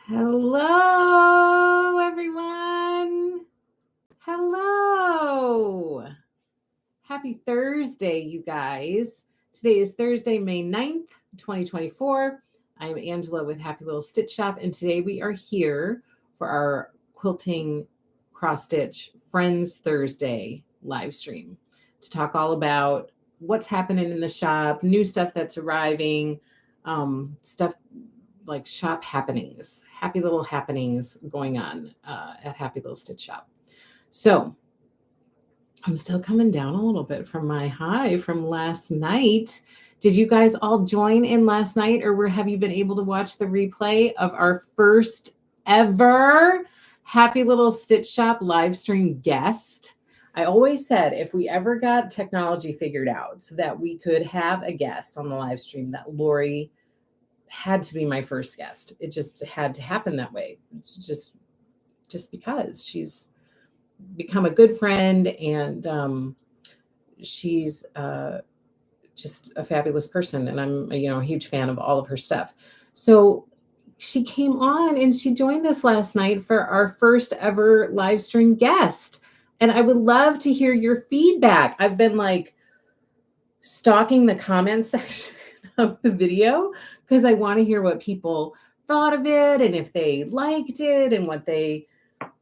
Hello, everyone. Hello. Happy Thursday, you guys. Today is Thursday, May 9th, 2024. I'm Angela with Happy Little Stitch Shop, and today we are here for our Quilting Cross Stitch Friends Thursday live stream to talk all about what's happening in the shop, new stuff that's arriving, stuff like shop happenings, happy little happenings going on at Happy Little Stitch Shop. So I'm still coming down a little bit from my high from last night. Did you guys all join in last night, or have you been able to watch the replay of our first ever Happy Little Stitch Shop live stream guest? I always said if we ever got technology figured out so that we could have a guest on the live stream, that Lori had to be my first guest. It just had to happen that way. It's just because she's become a good friend, and she's just a fabulous person, and I'm a huge fan of all of her stuff. So she came on and she joined us last night for our first ever live stream guest, and I would love to hear your feedback. I've been like stalking the comment section of the video because I want to hear what people thought of it, and if they liked it, and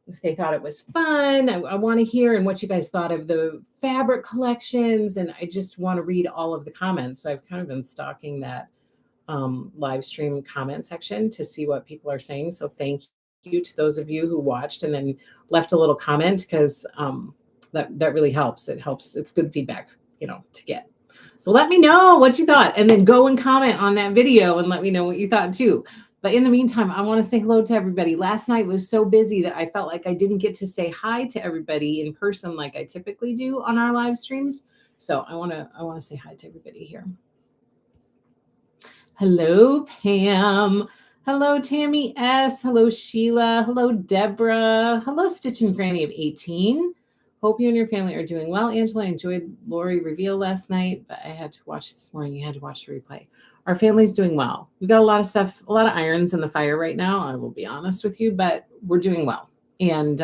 if they thought it was fun. I want to hear, and what you guys thought of the fabric collections, and I just want to read all of the comments. So I've kind of been stalking that live stream comment section to see what people are saying. So thank you to those of you who watched and then left a little comment, because that really helps. It helps. It's good feedback, to get. So let me know what you thought, and then go and comment on that video and let me know what you thought too. But in the meantime, I want to say hello to everybody. Last night was so busy that I felt like I didn't get to say hi to everybody in person like I typically do on our live streams. So I want to say hi to everybody here. Hello, Pam. Hello, Tammy S. Hello, Sheila. Hello, Deborah. Hello, Stitching Granny of 18. Hope you and your family are doing well. Angela, I enjoyed Lori reveal last night, but I had to watch it this morning. You had to watch the replay. Our family's doing well. We got a lot of stuff, a lot of irons in the fire right now, I will be honest with you, but we're doing well. And,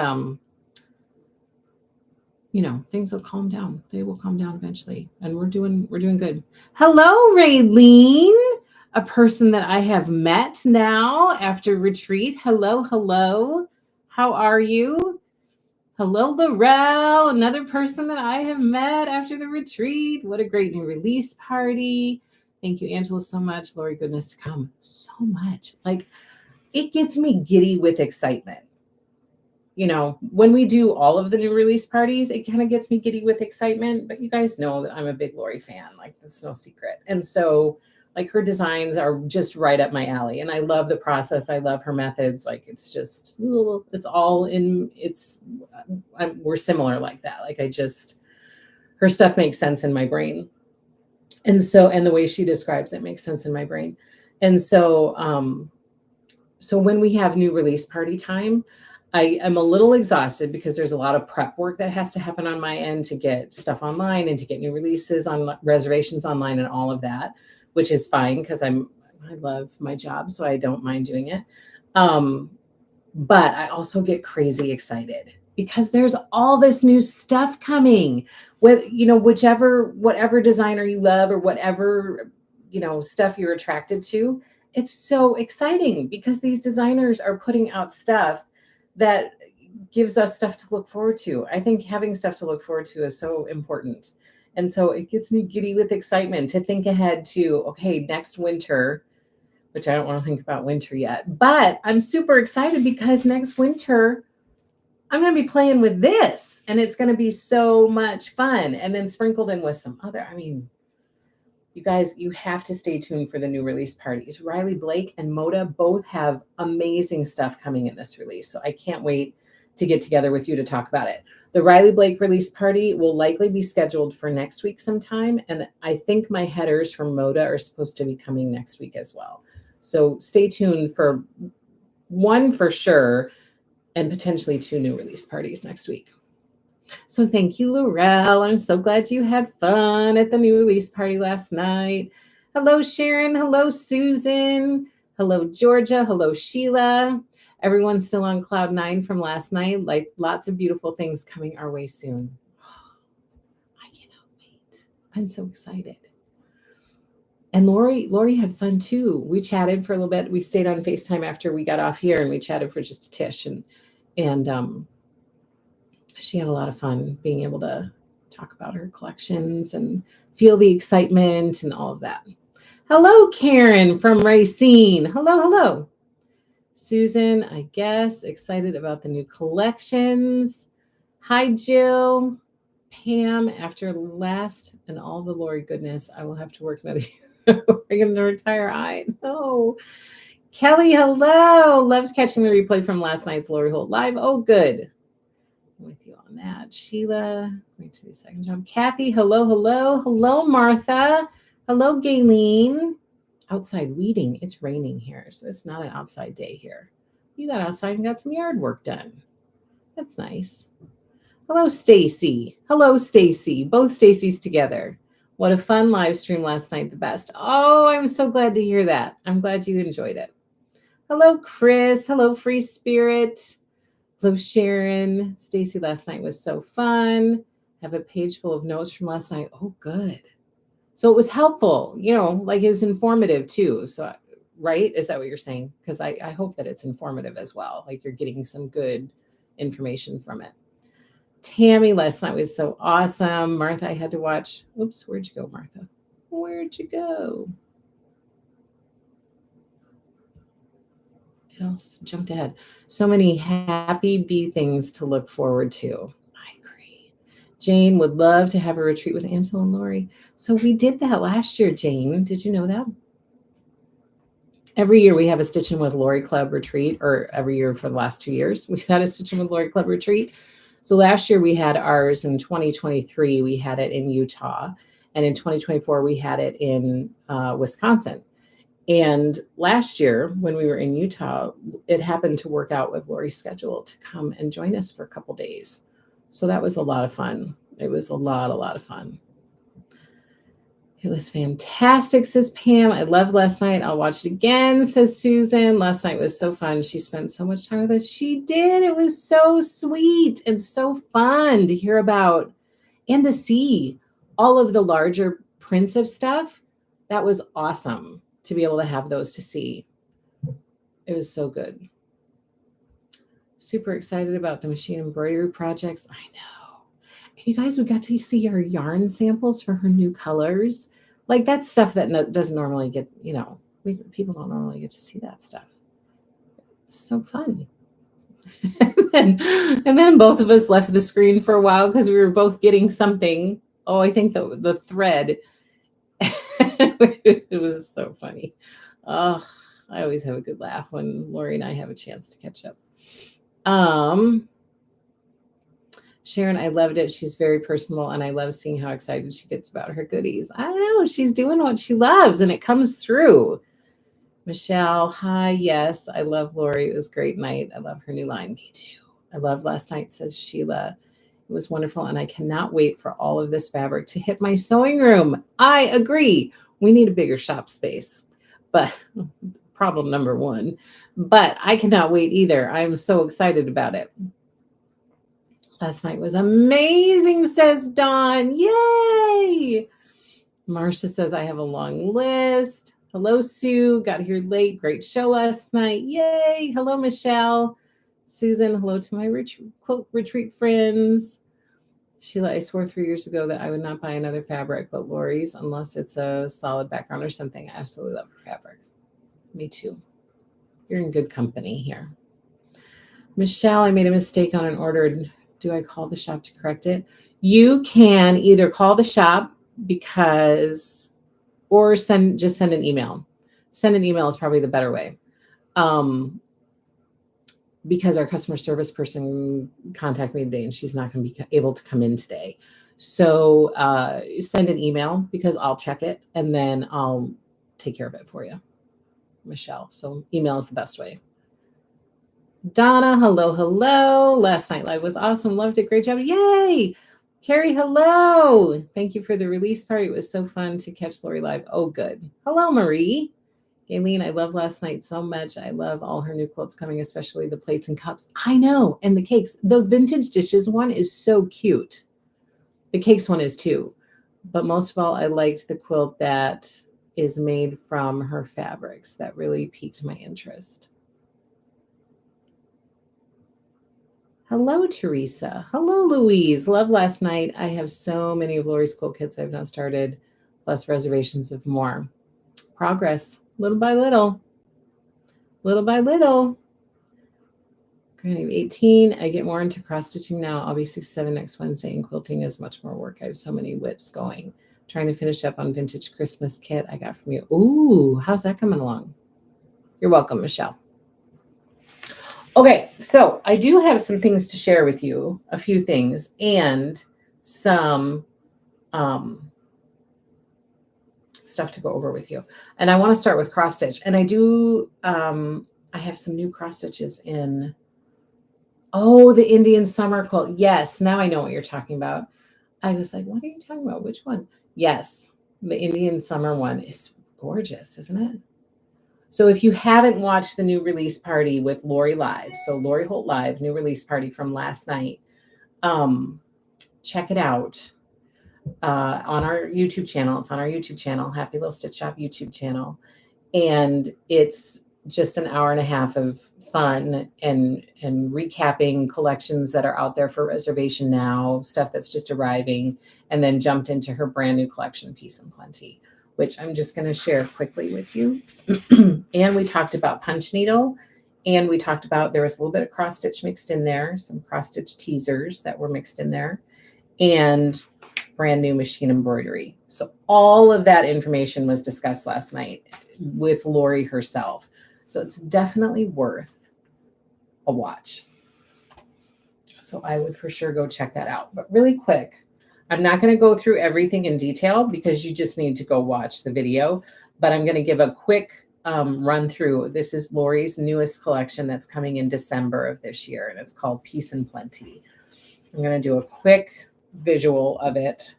things will calm down. They will calm down eventually. And we're doing good. Hello, Raylene, a person that I have met now after retreat. Hello. How are you? Hello, Laurel, another person that I have met after the retreat. What a great new release party. Thank you, Angela, so much. Lori, goodness to come. So much. Like, it gets me giddy with excitement. When we do all of the new release parties, it kind of gets me giddy with excitement. But you guys know that I'm a big Lori fan. Like, that's no secret. And so, like, her designs are just right up my alley. And I love the process. I love her methods. Like, it's just, we're similar like that. Like, her stuff makes sense in my brain. And the way she describes it makes sense in my brain. And so when we have new release party time, I am a little exhausted because there's a lot of prep work that has to happen on my end to get stuff online and to get new releases on reservations online and all of that, which is fine because I love my job, so I don't mind doing it. But I also get crazy excited because there's all this new stuff coming with, whatever designer you love or whatever, stuff you're attracted to. It's so exciting because these designers are putting out stuff that gives us stuff to look forward to. I think having stuff to look forward to is so important. And so it gets me giddy with excitement to think ahead to, okay, next winter, which I don't want to think about winter yet, but I'm super excited because next winter, I'm going to be playing with this, and it's going to be so much fun. And then sprinkled in with some other, you guys, you have to stay tuned for the new release parties. Riley Blake and Moda both have amazing stuff coming in this release. So I can't wait to get together with you to talk about it. The Riley Blake release party will likely be scheduled for next week sometime. And I think my headers from Moda are supposed to be coming next week as well. So stay tuned for one for sure, and potentially 2 new release parties next week. So thank you, Laurel. I'm so glad you had fun at the new release party last night. Hello, Sharon. Hello, Susan. Hello, Georgia. Hello, Sheila. Everyone's still on cloud 9 from last night. Like lots of beautiful things coming our way soon. I cannot wait. I'm so excited. And Lori had fun too. We chatted for a little bit. We stayed on FaceTime after we got off here and we chatted for just a tish. And she had a lot of fun being able to talk about her collections and feel the excitement and all of that. Hello, Karen from Racine. Hello, hello. Susan, I guess, excited about the new collections. Hi, Jill. Pam, after last and all the Lori goodness, I will have to work another year. We're going to retire. I know. Kelly, hello. Loved catching the replay from last night's Lori Holt live. Oh, good. I'm with you on that. Sheila, going to the second job. Kathy, hello, hello. Hello, Martha. Hello, Gayleen. Outside weeding. It's raining here, so it's not an outside day here. You got outside and got some yard work done. That's nice. Hello, Stacy. Hello, Stacy. Both Stacys together. What a fun live stream last night. The best. Oh, I'm so glad to hear that. I'm glad you enjoyed it. Hello, Chris. Hello, Free Spirit. Hello, Sharon. Stacy, last night was so fun. Have a page full of notes from last night. Oh, good. So it was helpful, like it was informative too. So, right? Is that what you're saying? Because I hope that it's informative as well. Like you're getting some good information from it. Tammy, last night was so awesome. Martha, I had to watch. Oops, where'd you go, Martha? Where'd you go? It all jumped ahead. So many happy bee things to look forward to. I agree. Jane would love to have a retreat with Angela and Lori. So we did that last year, Jane. Did you know that? Every year we have a Stitchin' with Lori Club retreat, or every year for the last 2 years, we've had a Stitchin' with Lori Club retreat. So last year we had ours. In 2023, we had it in Utah. And in 2024, we had it in Wisconsin. And last year, when we were in Utah, it happened to work out with Lori's schedule to come and join us for a couple days. So that was a lot of fun. It was a lot of fun. It was fantastic, says Pam. I loved last night. I'll watch it again, says Susan. Last night was so fun. She spent so much time with us. She did. It was so sweet and so fun to hear about and to see all of the larger prints of stuff. That was awesome to be able to have those to see. It was so good. Super excited about the machine embroidery projects. I know. You guys, we got to see her yarn samples for her new colors. Like that's stuff that doesn't normally get, people don't normally get to see that stuff. So fun. and then both of us left the screen for a while because we were both getting something. Oh, I think the thread. It was so funny. Oh, I always have a good laugh when Lori and I have a chance to catch up. Sharon, I loved it. She's very personable, and I love seeing how excited she gets about her goodies. I don't know. She's doing what she loves, and it comes through. Michelle, hi. Yes, I love Lori. It was a great night. I love her new line. Me too. I loved last night, says Sheila. It was wonderful, and I cannot wait for all of this fabric to hit my sewing room. I agree. We need a bigger shop space, but problem number one. But I cannot wait either. I'm so excited about it. Last night was amazing, says Dawn. Yay! Marcia says, I have a long list. Hello, Sue. Got here late. Great show last night. Yay! Hello, Michelle. Susan, hello to my retreat friends. Sheila, I swore 3 years ago that I would not buy another fabric but Lori's unless it's a solid background or something. I absolutely love her fabric. Me too. You're in good company here. Michelle, I made a mistake on an order. Do I call the shop to correct it? You can either call the shop or just send an email. Send an email is probably the better way. Because our customer service person contacted me today and she's not going to be able to come in today. So send an email because I'll check it and then I'll take care of it for you, Michelle. So email is the best way. Donna, hello, hello. Last night live was awesome. Loved it. Great job. Yay. Carrie, hello. Thank you for the release party. It was so fun to catch Lori live. Oh, good. Hello, Marie. Gayleen, I love last night so much. I love all her new quilts coming, especially the plates and cups. I know. And the cakes. The vintage dishes one is so cute. The cakes one is too. But most of all, I liked the quilt that is made from her fabrics. That really piqued my interest. Hello, Teresa. Hello, Louise. Love last night. I have so many of Lori's quilt kits I've not started, plus reservations of more. Progress, little by little. Little by little. Granny, 18. I get more into cross stitching now. I'll be 67 next Wednesday, and quilting is much more work. I have so many whips going. Trying to finish up on vintage Christmas kit I got from you. Ooh, how's that coming along? You're welcome, Michelle. Okay, so I do have some things to share with you, a few things, and some stuff to go over with you. And I want to start with cross stitch. And I do, I have some new cross stitches in. Oh, the Indian summer quilt. Yes, now I know what you're talking about. I was like, what are you talking about? Which one? Yes, the Indian summer one is gorgeous, isn't it? So if you haven't watched the new release party with Lori Live, so Lori Holt Live, new release party from last night, check it out on our YouTube channel. It's on our YouTube channel, Happy Little Stitch Shop YouTube channel. And it's just an hour and a half of fun and recapping collections that are out there for reservation now, stuff that's just arriving, and then jumped into her brand new collection, Peace and Plenty, which I'm just going to share quickly with you. And we talked about punch needle, and we talked about, there was a little bit of cross stitch mixed in there, some cross stitch teasers that were mixed in there, and brand new machine embroidery. So all of that information was discussed last night with Lori herself. So it's definitely worth a watch. So I would for sure go check that out. But really quick, I'm not going to go through everything in detail because you just need to go watch the video. But I'm going to give a quick run through. This is Lori's newest collection that's coming in December of this year, and it's called Peace and Plenty. I'm going to do a quick visual of it.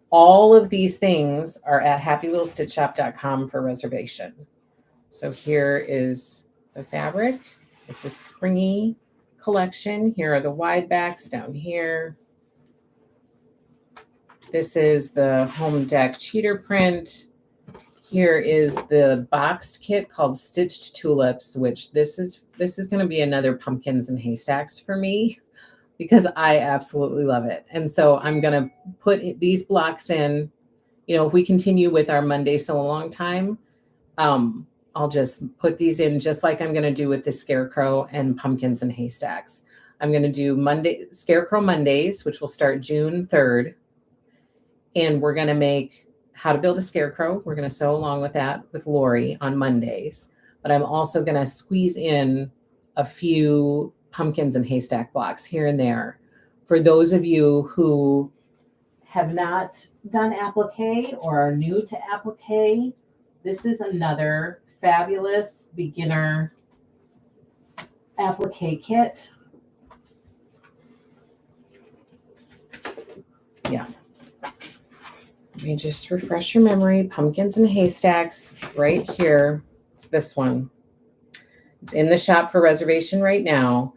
All of these things are at happylittlestitchshop.com for reservation. So here is the fabric. It's a springy collection. Here are the wide backs down here. This is the home deck cheater print. Here is the boxed kit called Stitched Tulips, which this is going to be another pumpkins and haystacks for me because I absolutely love it. And so I'm going to put these blocks in. You know, if we continue with our Monday sew along time, I'll just put these in just like I'm going to do with the Scarecrow and pumpkins and haystacks. I'm going to do Scarecrow Mondays, which will start June 3rd. And we're going to make how to build a scarecrow. We're going to sew along with that with Lori on Mondays. But I'm also going to squeeze in a few pumpkins and haystack blocks here and there. For those of you who have not done applique or are new to applique, this is another fabulous beginner applique kit. Yeah. Let me just refresh your memory. Pumpkins and haystacks, it's right here. It's this one. It's in the shop for reservation right now.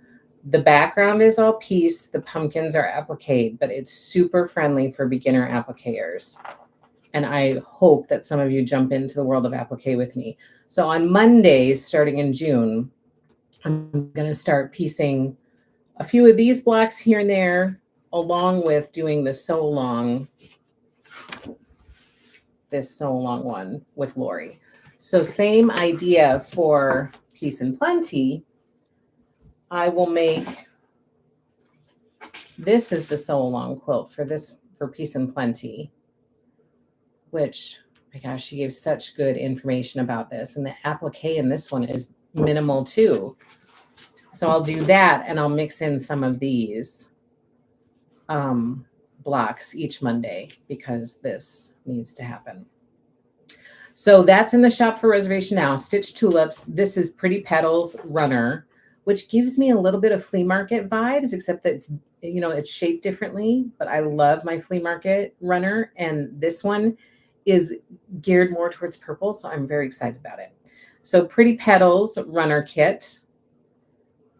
The background is all piece. The pumpkins are applique, but it's super friendly for beginner appliqueurs. And I hope that some of you jump into the world of applique with me. So on Mondays, starting in June, I'm going to start piecing a few of these blocks here and there, along with doing the sew along, this sew along one with Lori. So same idea for Peace and Plenty. I will make, this is the sew along quilt for Peace and Plenty, which, my gosh, she gave such good information about this. And the applique in this one is minimal too. So I'll do that, and I'll mix in some of these blocks each Monday because this needs to happen. So that's in the shop for reservation now. Stitched Tulips. This is Pretty Petals Runner, which gives me a little bit of flea market vibes, except that it's, you know, it's shaped differently, but I love my flea market runner. And this one is geared more towards purple. So I'm very excited about it. So Pretty Petals runner kit.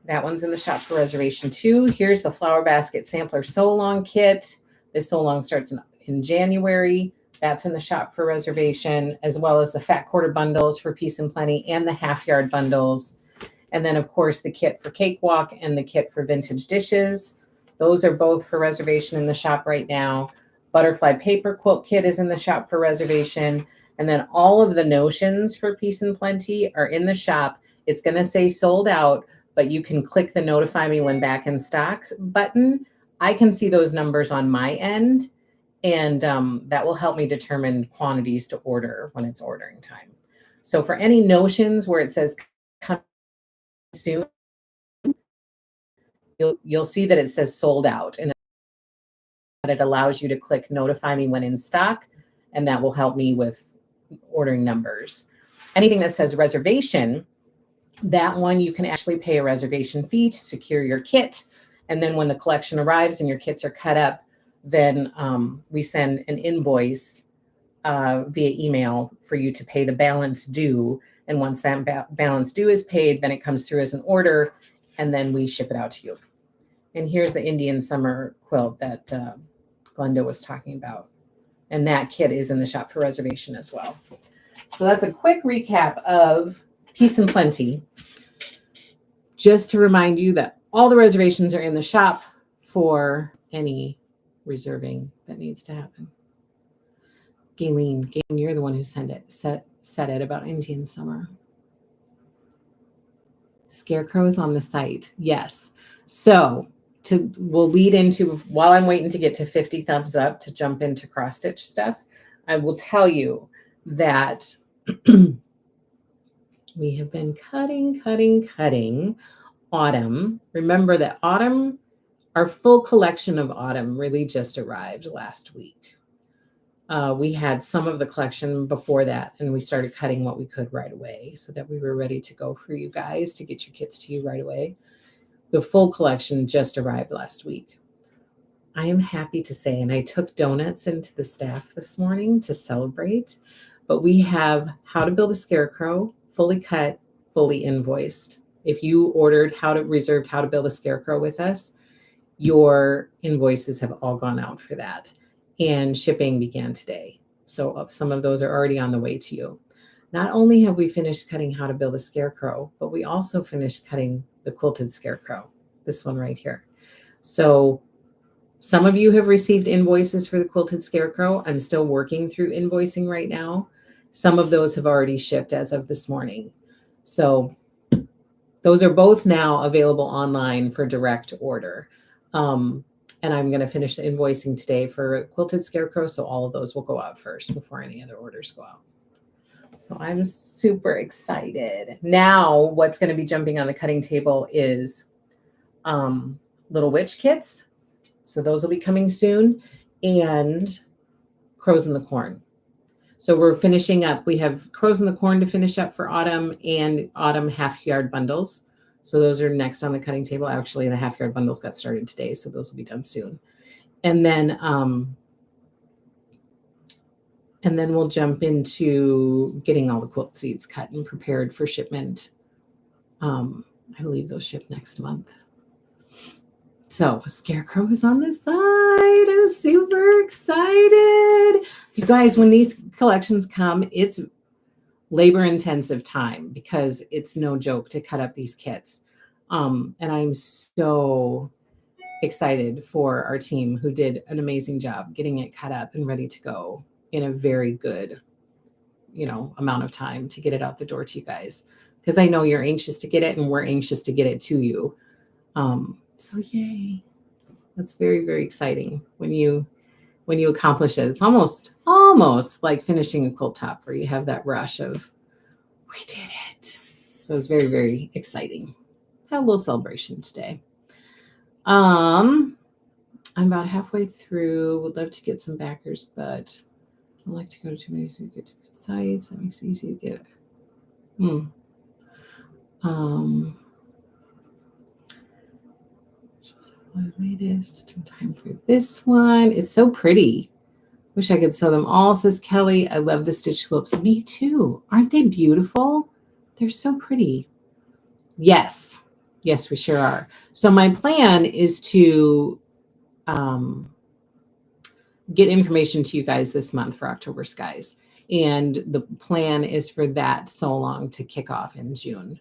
That one's in the shop for reservation too. Here's the Flower Basket Sampler Sew Along kit. This sew along starts in January. That's in the shop for reservation, as well as the Fat Quarter bundles for Peace and Plenty and the half yard bundles. And then, of course, the kit for Cakewalk and the kit for Vintage Dishes. Those are both for reservation in the shop right now. Butterfly Paper Quilt Kit is in the shop for reservation. And then all of the notions for Peace and Plenty are in the shop. It's going to say sold out, but you can click the Notify Me When Back in Stocks button. I can see those numbers on my end, and that will help me determine quantities to order when it's ordering time. So for any notions where it says come soon, you'll see that it says sold out, and it allows you to click Notify Me When in stock, and that will help me with ordering numbers. Anything that says reservation, that one you can actually pay a reservation fee to secure your kit. And then when the collection arrives and your kits are cut up, then we send an invoice via email for you to pay the balance due. And once that balance due is paid, then it comes through as an order, and then we ship it out to you. And here's the Indian summer quilt that Glenda was talking about. And that kit is in the shop for reservation as well. So that's a quick recap of Peace and Plenty. Just to remind you that all the reservations are in the shop for any reserving that needs to happen. Galen, you're the one who said it about Indian summer. Scarecrows on the site. Yes. So we'll lead into, while I'm waiting to get to 50 thumbs up to jump into cross stitch stuff, I will tell you that we have been cutting autumn. Remember that autumn, our full collection of autumn really just arrived last week. We had some of the collection before that, and we started cutting what we could right away so that we were ready to go for you guys to get your kits to you right away. The full collection just arrived last week. I am happy to say, and I took donuts into the staff this morning to celebrate, but we have How to Build a Scarecrow, fully cut, fully invoiced. If you ordered reserved How to Build a Scarecrow with us, your invoices have all gone out for that. And shipping began today. So some of those are already on the way to you. Not only have we finished cutting How to Build a Scarecrow, but we also finished cutting the quilted scarecrow, this one right here. So some of you have received invoices for the quilted scarecrow. I'm still working through invoicing right now. Some of those have already shipped as of this morning. So those are both now available online for direct order. And I'm going to finish the invoicing today for quilted scarecrow. So all of those will go out first before any other orders go out. So I'm super excited. Now what's going to be jumping on the cutting table is Little Witch kits. So those will be coming soon. And Crows in the Corn. So we're finishing up. We have Crows in the Corn to finish up for autumn and autumn half yard bundles. So those are next on the cutting table. Actually, the half yard bundles got started today, so those will be done soon. And then we'll jump into getting all the quilt seeds cut and prepared for shipment. I believe those ship next month. So Scarecrow is on the side. I'm super excited. You guys, when these collections come, it's labor intensive time because it's no joke to cut up these kits. And I'm so excited for our team who did an amazing job getting it cut up and ready to go in a very good, amount of time to get it out the door to you guys. Because I know you're anxious to get it and we're anxious to get it to you. So yay. That's very, very exciting when you accomplish it. It's almost like finishing a quilt top where you have that rush of, we did it. So it's very, very exciting. Had a little celebration today. I'm about halfway through. Would love to get some backers, but I like to go to too many to get to sites. That makes it easy to get it. Latest time for this one. It's so pretty. Wish I could sew them all, says Kelly. I love the stitch slopes. Me too. Aren't they beautiful? They're so pretty. Yes. Yes, we sure are. So my plan is to get information to you guys this month for October Skies. And the plan is for that so long to kick off in June.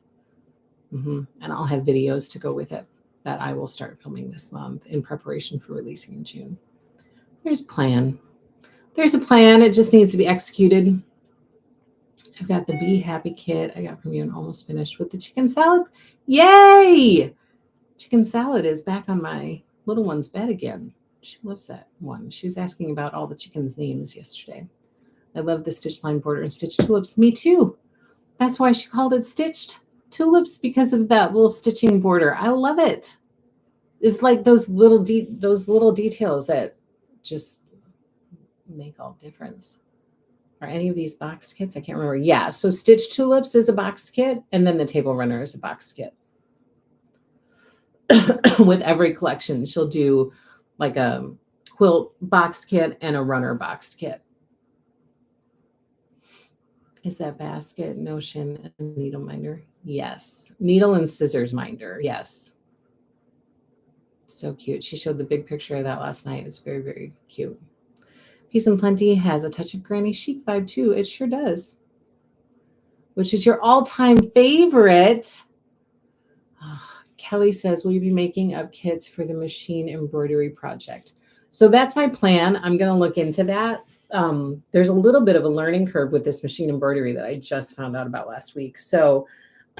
And I'll have videos to go with it that I will start filming this month in preparation for releasing in June. There's a plan. There's a plan. It just needs to be executed. I've got the Be Happy kit I got from you and almost finished with the chicken salad. Yay! Chicken salad is back on my little one's bed again. She loves that one. She was asking about all the chickens' names yesterday. I love the stitch line border and stitched tulips. Me too. That's why she called it stitched tulips, because of that little stitching border. I love it. It's like those little details that just make all difference. Are any of these boxed kits? I can't remember. Yeah, so Stitch Tulips is a boxed kit, and then the Table Runner is a boxed kit. With every collection, she'll do like a quilt boxed kit and a runner boxed kit. Is that basket, notion, and needle minder? Yes. Needle and scissors minder. Yes. So cute. She showed the big picture of that last night. It's very, very cute. Peace and Plenty has a touch of granny chic vibe too. It sure does. Which is your all-time favorite? Oh, Kelly says, will you be making up kits for the machine embroidery project? So that's my plan. I'm going to look into that. There's a little bit of a learning curve with this machine embroidery that I just found out about last week. So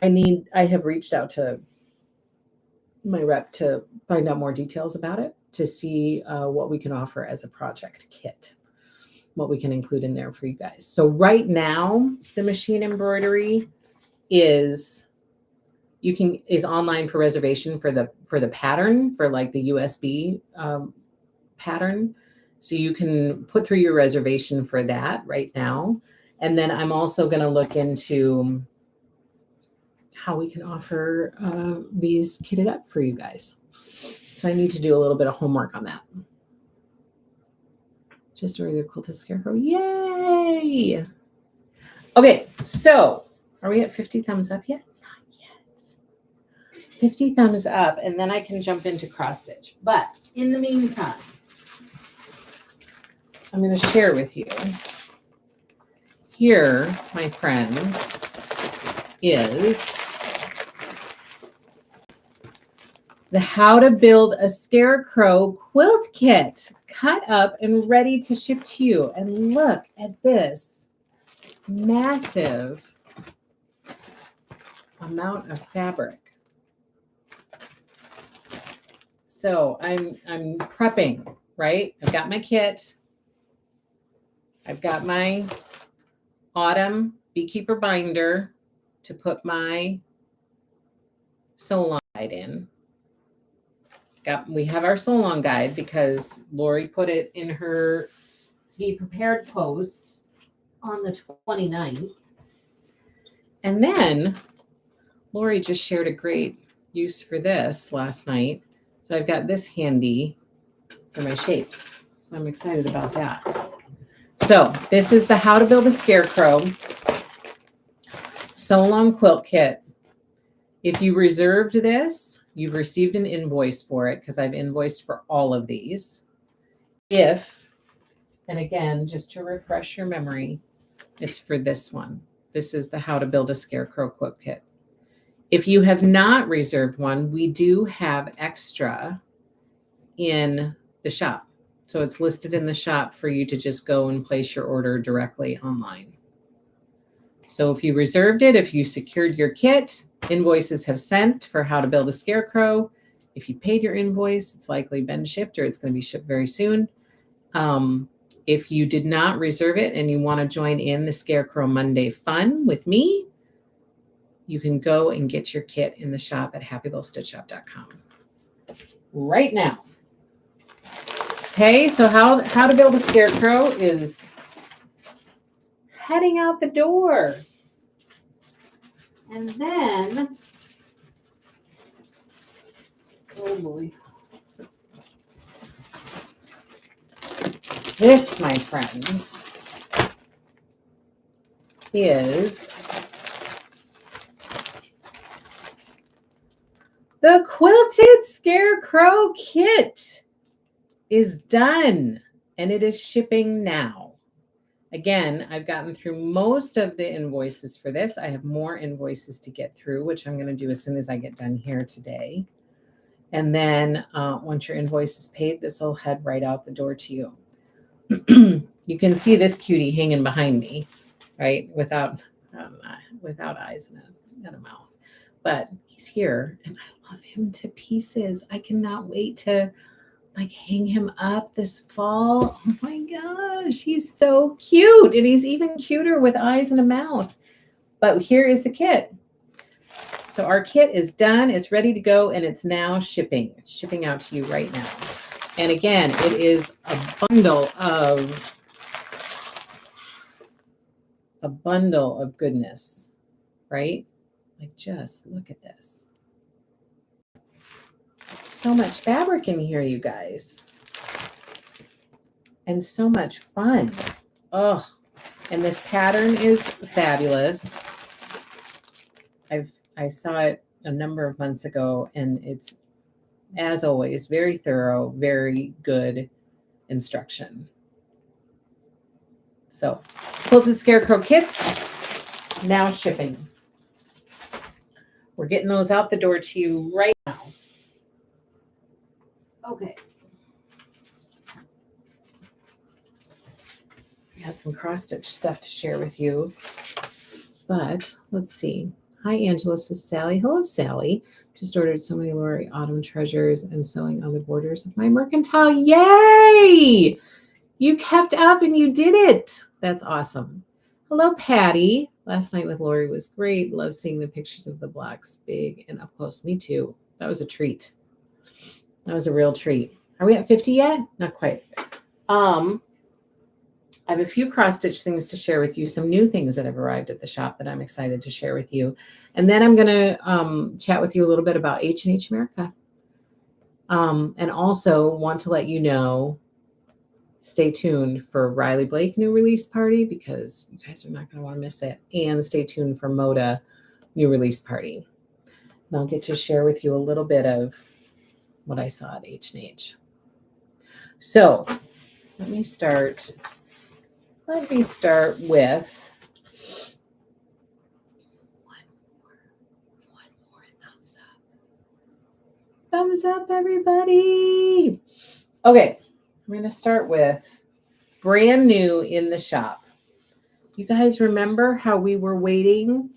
I have reached out to my rep to find out more details about it, to see what we can offer as a project kit, what we can include in there for you guys. So right now, the machine embroidery is online for reservation for the pattern, for like the USB pattern. So you can put through your reservation for that right now. And then I'm also going to look into how we can offer these kitted up for you guys. So I need to do a little bit of homework on that. Just order the quilted scarecrow. Yay! Okay, so are we at 50 thumbs up yet? Not yet. 50 thumbs up, and then I can jump into cross stitch. But in the meantime, I'm going to share with you here, my friends, is the How to Build a Scarecrow quilt kit, cut up and ready to ship to you. And look at this massive amount of fabric. So I'm prepping, right? I've got my kit. I've got my autumn beekeeper binder to put my sew-along guide in. We have our sew-along guide because Lori put it in her Be Prepared post on the 29th. And then Lori just shared a great use for this last night. So I've got this handy for my shapes. So I'm excited about that. So this is the How to Build a Scarecrow sew-along quilt kit. If you reserved this, you've received an invoice for it because I've invoiced for all of these. And again, just to refresh your memory, it's for this one. This is the How to Build a Scarecrow quilt kit. If you have not reserved one, we do have extra in the shop. So it's listed in the shop for you to just go and place your order directly online. So if you reserved it, if you secured your kit, invoices have sent for How to Build a Scarecrow. If you paid your invoice, it's likely been shipped or it's going to be shipped very soon. If you did not reserve it and you want to join in the Scarecrow Monday fun with me, you can go and get your kit in the shop at happylittlestitchshop.com right now. Okay, so how to build a scarecrow is heading out the door. And then, oh boy. This, my friends, is The Quilted Scarecrow kit is done and it is shipping now. Again, I've gotten through most of the invoices for this. I have more invoices to get through, which I'm going to do as soon as I get done here today. And then once your invoice is paid, this will head right out the door to you. You can see this cutie hanging behind me, right? Without eyes and a mouth. But he's here and I love him to pieces. I cannot wait to like hang him up this fall. Oh my gosh, he's so cute. And he's even cuter with eyes and a mouth. But here is the kit. So our kit is done. It's ready to go and it's now shipping. It's shipping out to you right now. And again, it is a bundle of goodness, right? Like just look at this. So much fabric in here, you guys. And so much fun. Oh, and this pattern is fabulous. I saw it a number of months ago, and it's, as always, very thorough, very good instruction. So, Quilted Scarecrow kits, now shipping. We're getting those out the door to you right now. Okay. I got some cross-stitch stuff to share with you. But let's see. Hi, Angela. This is Sally. Hello, Sally. Just ordered so many Lori Autumn treasures and sewing on the borders of my mercantile. Yay! You kept up and you did it. That's awesome. Hello, Patty. Last night with Lori was great. Love seeing the pictures of the blocks big and up close. Me too. That was a treat. That was a real treat. Are we at 50 yet? Not quite. I have a few cross-stitch things to share with you, some new things that have arrived at the shop that I'm excited to share with you. And then I'm going to chat with you a little bit about H&H America. And also want to let you know, stay tuned for Riley Blake new release party because you guys are not going to want to miss it. And stay tuned for Moda new release party. And I'll get to share with you a little bit of what I saw at H&H. So let me start with one more thumbs up. Thumbs up, everybody. Okay, I'm going to start with brand new in the shop. You guys remember how we were waiting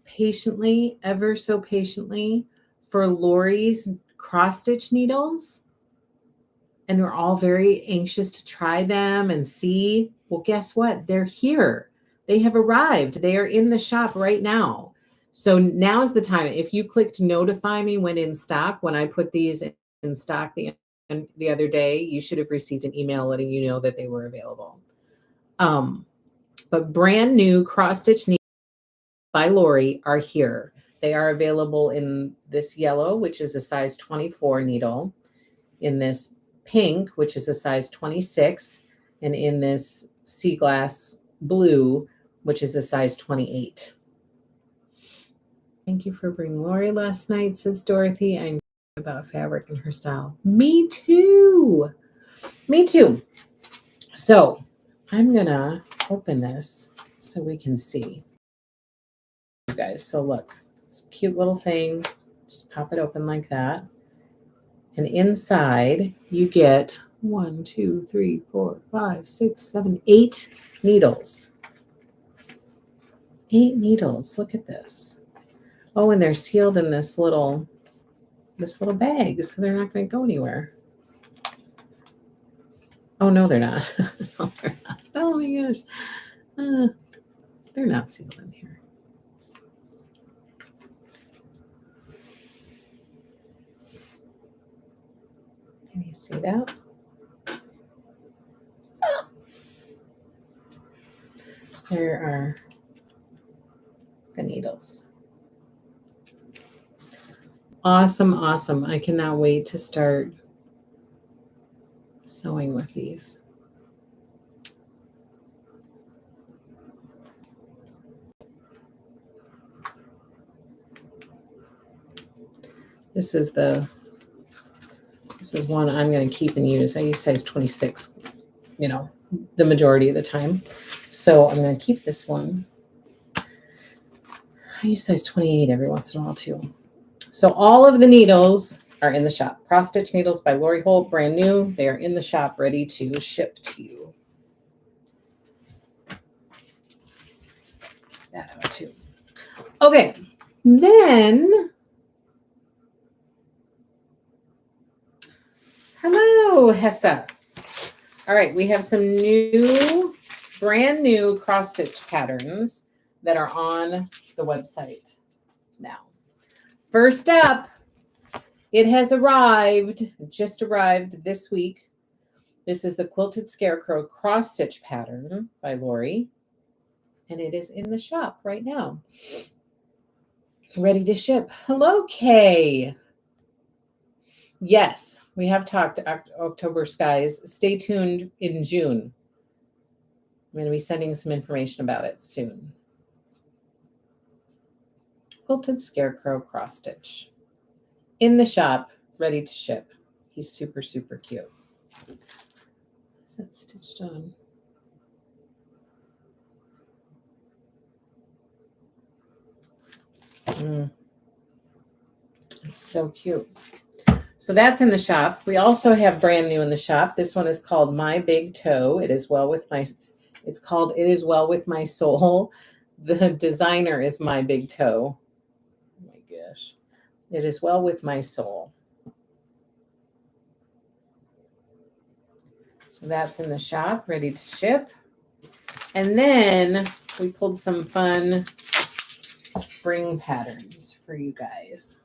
patiently, ever so patiently, for Lori's cross-stitch needles? And we're all very anxious to try them and see. Well, guess what? They're here. They have arrived. They are in the shop right now. So now is the time. If you clicked notify me when in stock, when I put these in stock the other day, you should have received an email letting you know that they were available. But brand new cross-stitch needles by Lori are here. They are available in this yellow, which is a size 24 needle, in this pink, which is a size 26, and in this sea glass blue, which is a size 28. Thank you for bringing Lori last night, says Dorothy. I'm about fabric and her style. Me too. Me too. So I'm gonna open this so we can see. You guys, so look, it's a cute little thing. Just pop it open like that. And inside you get 1, 2, 3, 4, 5, 6, 7, 8 needles. 8 needles. Look at this. Oh, and they're sealed in this little bag, so they're not going to go anywhere. Oh no, they're not. No, they're not. Oh my gosh, they're not sealed in here. Can you see that? There are the needles. Awesome, awesome. I cannot wait to start sewing with these. This is one I'm going to keep and use. I use size 26, you know, the majority of the time. So I'm going to keep this one. I use size 28 every once in a while too. So all of the needles are in the shop. Cross stitch needles by Lori Holt, brand new. They are in the shop, ready to ship to you. That out too. Okay, then hello, Hessa. All right, we have some brand new cross stitch patterns that are on the website now. First up, it has just arrived this week. This is the Quilted Scarecrow cross stitch pattern by Lori, and it is in the shop right now. Ready to ship. Hello, Kay. Yes, we have talked October skies. Stay tuned in June. I'm going to be sending some information about it soon. Quilted Scarecrow cross stitch in the shop, ready to ship. He's super, super cute. Is that stitched on? It's so cute. So that's in the shop. We also have brand new in the shop. This one is called My Big Toe. It is well with my. It's called It Is Well With My Soul. The designer is My Big Toe. Oh my gosh. It is well with my soul. So that's in the shop, ready to ship. And then we pulled some fun spring patterns for you guys.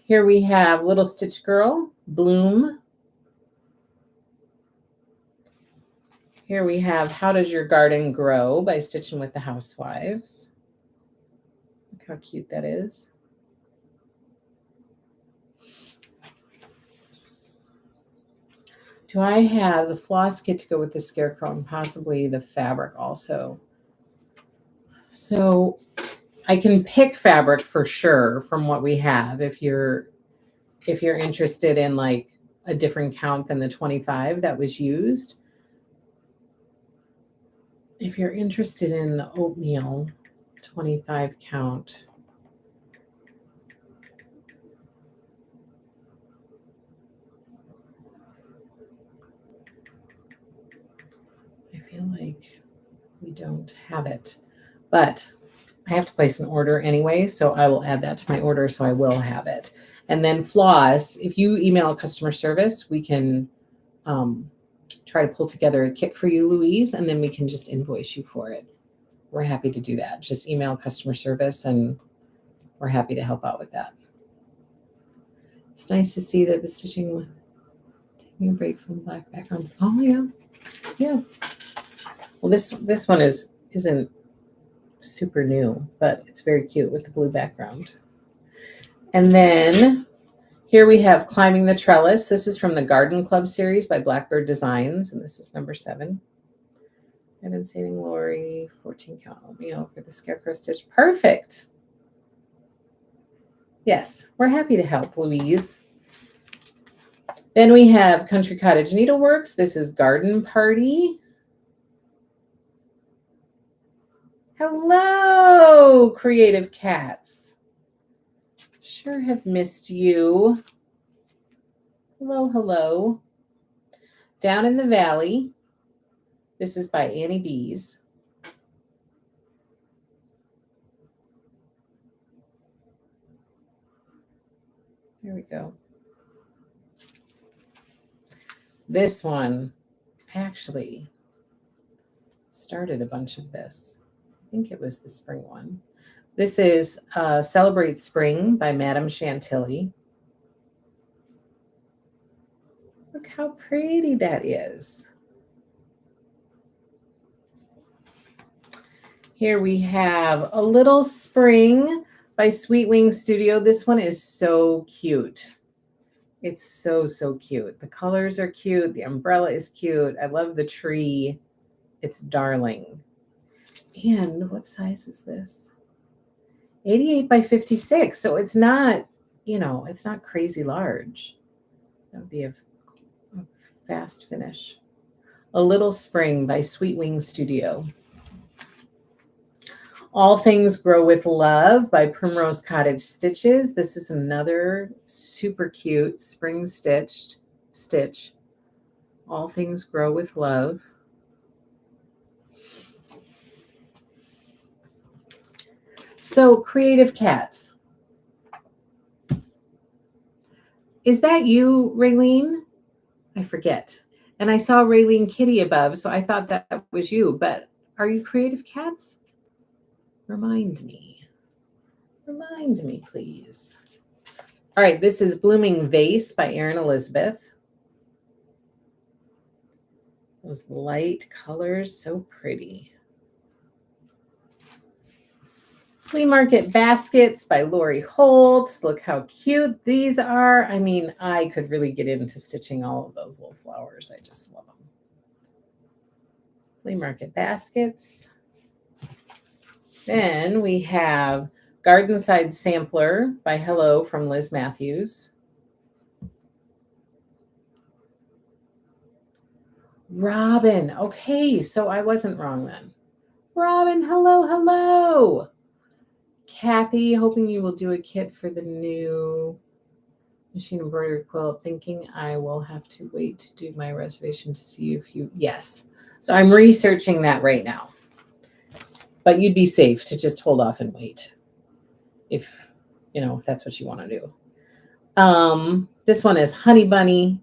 Here we have Little Stitch Girl, Bloom. Here we have How Does Your Garden Grow by Stitching with the Housewives. Look how cute that is. Do I have the floss kit to go with the scarecrow and possibly the fabric also? So I can pick fabric for sure from what we have if you're interested in like a different count than the 25 that was used. If you're interested in the oatmeal 25 count, I feel like we don't have it, but I have to place an order anyway, so I will add that to my order, so I will have it. And then floss, if you email customer service, we can try to pull together a kit for you, Louise, and then we can just invoice you for it. We're happy to do that. Just email customer service and we're happy to help out with that. It's nice to see that the stitching, taking a break from black backgrounds. Oh yeah, yeah. Well, this one isn't super new, but it's very cute with the blue background. And then here we have Climbing the Trellis. This is from the Garden Club series by Blackbird Designs, and this is number 7. I've been saving Lori 14 count oatmeal for the scarecrow stitch. Perfect. Yes, we're happy to help, Louise. Then we have Country Cottage Needleworks. This is Garden Party. Hello, Creative Cats. Sure have missed you. Hello, hello. Down in the Valley. This is by Annie Bees. There we go. This one actually started a bunch of this. I think it was the spring one. This is Celebrate Spring by Madame Chantilly. Look how pretty that is. Here we have A Little Spring by Sweet Wing Studio. This one is so cute. It's so, so cute. The colors are cute. The umbrella is cute. I love the tree. It's darling. And what size is this? 88 by 56. So it's not, it's not crazy large. That would be a fast finish. A Little Spring by Sweet Wing Studio. All Things Grow with Love by Primrose Cottage Stitches. This is another super cute spring stitch. All Things Grow with Love. So, Creative Cats. Is that you, Raylene? I forget. And I saw Raylene Kitty above, so I thought that was you. But are you Creative Cats? Remind me. Remind me, please. All right, this is Blooming Vase by Erin Elizabeth. Those light colors, so pretty. Flea Market Baskets by Lori Holt. Look how cute these are. I mean, I could really get into stitching all of those little flowers. I just love them. Flea Market Baskets. Then we have Garden Side Sampler by Hello from Liz Matthews. Robin. Okay, so I wasn't wrong then. Robin, hello. Kathy, hoping you will do a kit for the new machine embroidery quilt. Thinking I will have to wait to do my reservation to see if you, yes. So I'm researching that right now. But you'd be safe to just hold off and wait if that's what you want to do. This one is Honey Bunny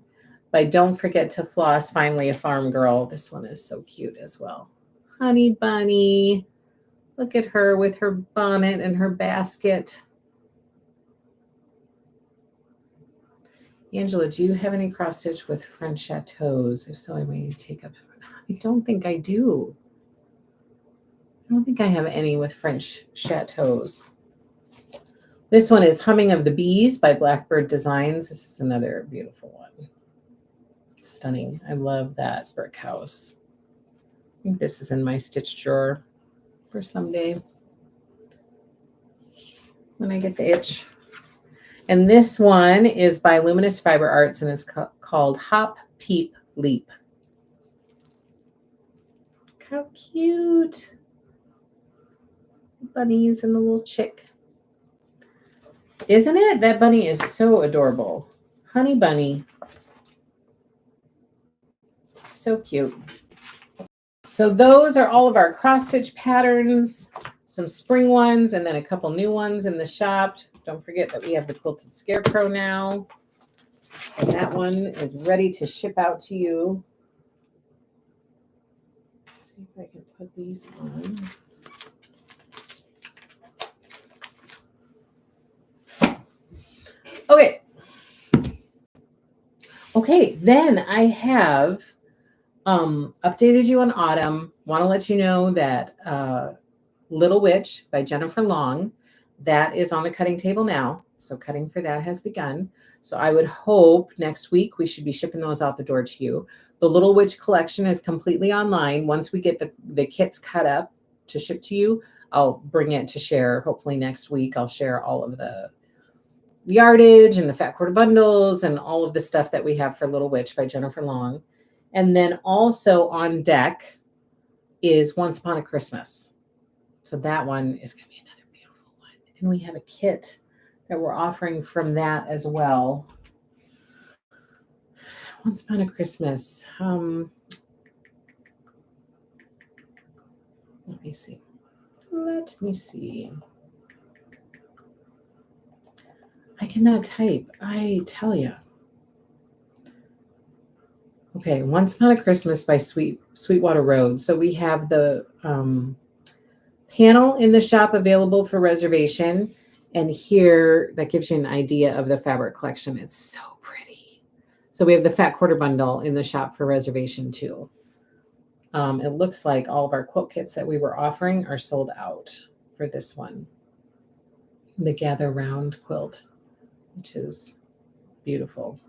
by Don't Forget to Floss, Finally a Farm Girl. This one is so cute as well. Honey Bunny. Look at her with her bonnet and her basket. Angela, do you have any cross stitch with French chateaus? If so, I may take up. I don't think I do. I don't think I have any with French chateaus. This one is Humming of the Bees by Blackbird Designs. This is another beautiful one. It's stunning. I love that brick house. I think this is in my stitch drawer for someday when I get the itch. And this one is by Luminous Fiber Arts, and it's called Hop, Peep, Leap. Look how cute. The bunnies and the little chick. Isn't it? That bunny is so adorable. Honey Bunny. So cute. So those are all of our cross-stitch patterns, some spring ones, and then a couple new ones in the shop. Don't forget that we have the Quilted Scarecrow now. And that one is ready to ship out to you. Let's see if I can put these on. Okay. Okay, then I have updated you on autumn. Want to let you know that Little Witch by Jennifer Long, that is on the cutting table now. So cutting for that has begun. So I would hope next week we should be shipping those out the door to you. The Little Witch collection is completely online. Once we get the kits cut up to ship to you, I'll bring it to share. Hopefully next week I'll share all of the yardage and the fat quarter bundles and all of the stuff that we have for Little Witch by Jennifer Long. And then also on deck is Once Upon a Christmas. So that one is going to be another beautiful one. And we have a kit that we're offering from that as well. Once Upon a Christmas. Let me see. I cannot type. I tell you. Okay, Once Upon a Christmas by Sweetwater Road. So we have the panel in the shop available for reservation. And here, that gives you an idea of the fabric collection. It's so pretty. So we have the fat quarter bundle in the shop for reservation too. It looks like all of our quilt kits that we were offering are sold out for this one. The Gather Round quilt, which is beautiful.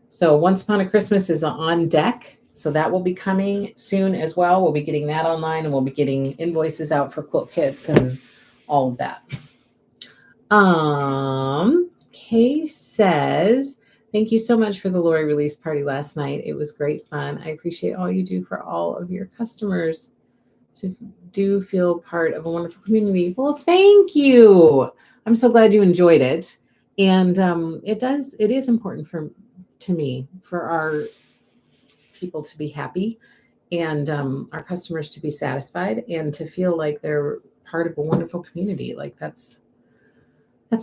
So Once Upon a Christmas is on deck. So that will be coming soon as well. We'll be getting that online, and we'll be getting invoices out for quilt kits and all of that. Kay says, thank you so much for the Lori release party last night. It was great fun. I appreciate all you do for all of your customers to do feel part of a wonderful community. Well, thank you. I'm so glad you enjoyed it. And it is important to me for our people to be happy and our customers to be satisfied and to feel like they're part of a wonderful community. Like that's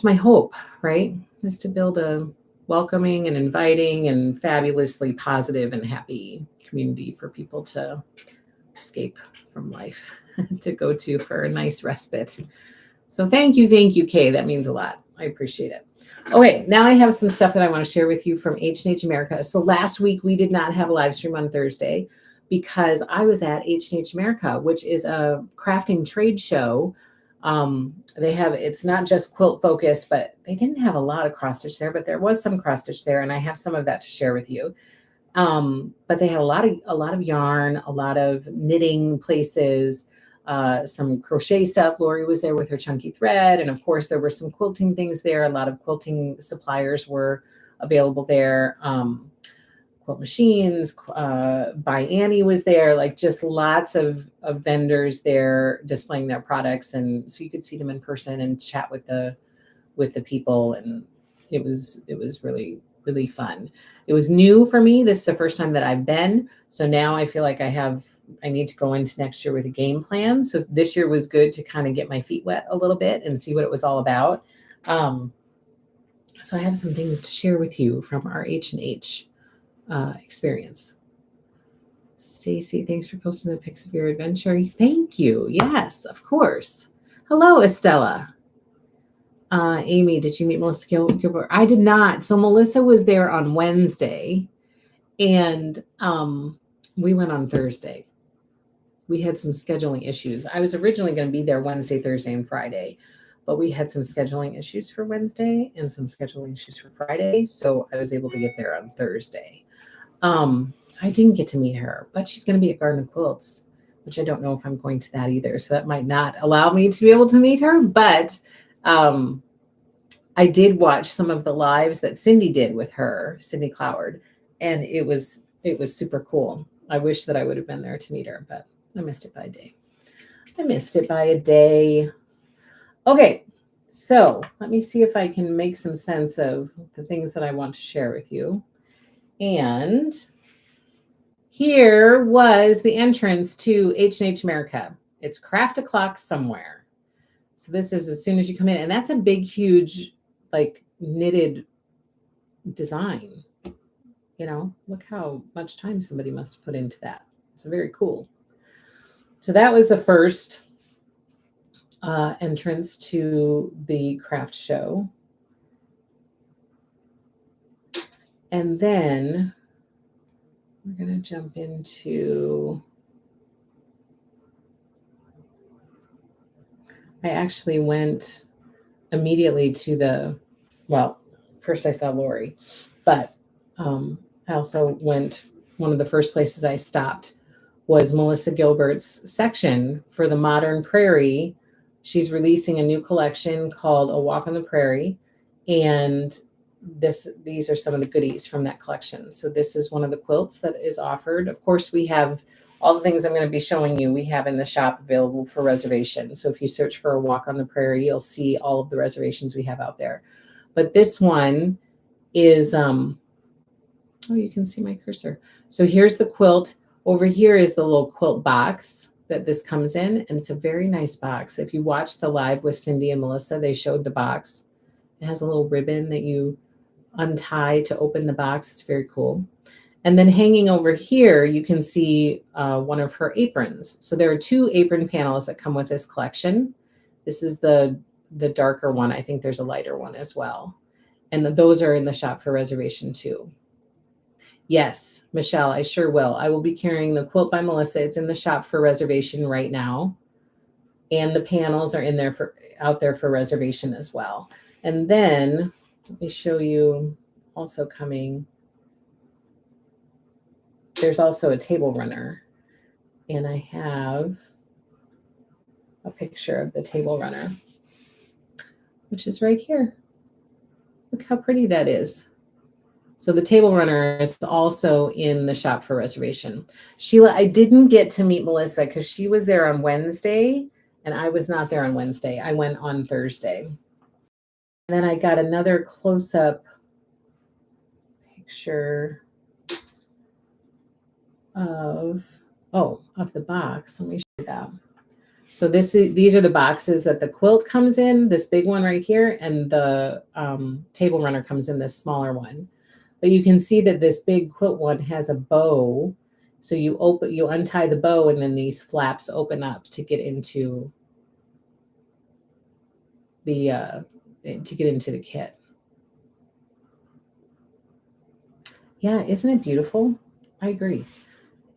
my hope, right? Is to build a welcoming and inviting and fabulously positive and happy community for people to escape from life, to go to for a nice respite. So thank you, Kay. That means a lot. I appreciate it. Okay, now I have some stuff that I want to share with you from H&H America. So last week we did not have a live stream on Thursday because I was at H&H America, which is a crafting trade show. It's not just quilt focused, but they didn't have a lot of cross stitch there, but there was some cross stitch there, and I have some of that to share with you. But they had a lot of yarn, a lot of knitting places, some crochet stuff. Lori was there with her chunky thread. And of course there were some quilting things there. A lot of quilting suppliers were available there. Quilt machines, by Annie was there, like just lots of vendors there displaying their products. And so you could see them in person and chat with the people. And it was really, really fun. It was new for me. This is the first time that I've been. So now I feel like I need to go into next year with a game plan. So this year was good to kind of get my feet wet a little bit and see what it was all about. So I have some things to share with you from our H&H experience. Stacy, thanks for posting the pics of your adventure. Thank you. Yes, of course. Hello, Estella. Amy, did you meet Melissa Gilbert? I did not. So Melissa was there on Wednesday, and we went on Thursday. We had some scheduling issues. I was originally going to be there Wednesday, Thursday, and Friday, but we had some scheduling issues for Wednesday and some scheduling issues for Friday. So I was able to get there on Thursday. So I didn't get to meet her, but she's going to be at Garden of Quilts, which I don't know if I'm going to that either. So that might not allow me to be able to meet her, but I did watch some of the lives that Cindy did with her, Cindy Cloward, and it was super cool. I wish that I would have been there to meet her, but I missed it by a day. Okay, so let me see if I can make some sense of the things that I want to share with you. And here was the entrance to H&H America. It's Craft O'Clock Somewhere. So this is as soon as you come in, and that's a big, huge, like knitted design. You know, look how much time somebody must have put into that. It's very cool. So that was the first entrance to the craft show. And then we're going to jump into, I actually went immediately to first I saw Lori, but I also went, one of the first places I stopped was Melissa Gilbert's section for the Modern Prairie. She's releasing a new collection called A Walk on the Prairie. And these are some of the goodies from that collection. So this is one of the quilts that is offered. Of course, we have all the things I'm going to be showing you, we have in the shop available for reservation. So if you search for A Walk on the Prairie, you'll see all of the reservations we have out there. But this one is, you can see my cursor. So here's the quilt. Over here is the little quilt box that this comes in, and it's a very nice box. If you watch the live with Cindy and Melissa, they showed the box. It has a little ribbon that you untie to open the box. It's very cool. And then hanging over here, you can see one of her aprons. So there are 2 apron panels that come with this collection. This is the darker one. I think there's a lighter one as well. And those are in the shop for reservation too. Yes, Michelle, I sure will. I will be carrying the quilt by Melissa. It's in the shop for reservation right now. And the panels are out there for reservation as well. And then let me show you also coming. There's also a table runner. And I have a picture of the table runner, which is right here. Look how pretty that is. So the table runner is also in the shop for reservation. Sheila, I didn't get to meet Melissa because she was there on Wednesday and I was not there on Wednesday. I went on Thursday. And then I got another close-up picture of the box. Let me show you that. So these are the boxes that the quilt comes in, this big one right here, and the table runner comes in this smaller one. But you can see that this big quilt one has a bow. So you untie the bow and then these flaps open up to get into the kit. Yeah, isn't it beautiful? I agree.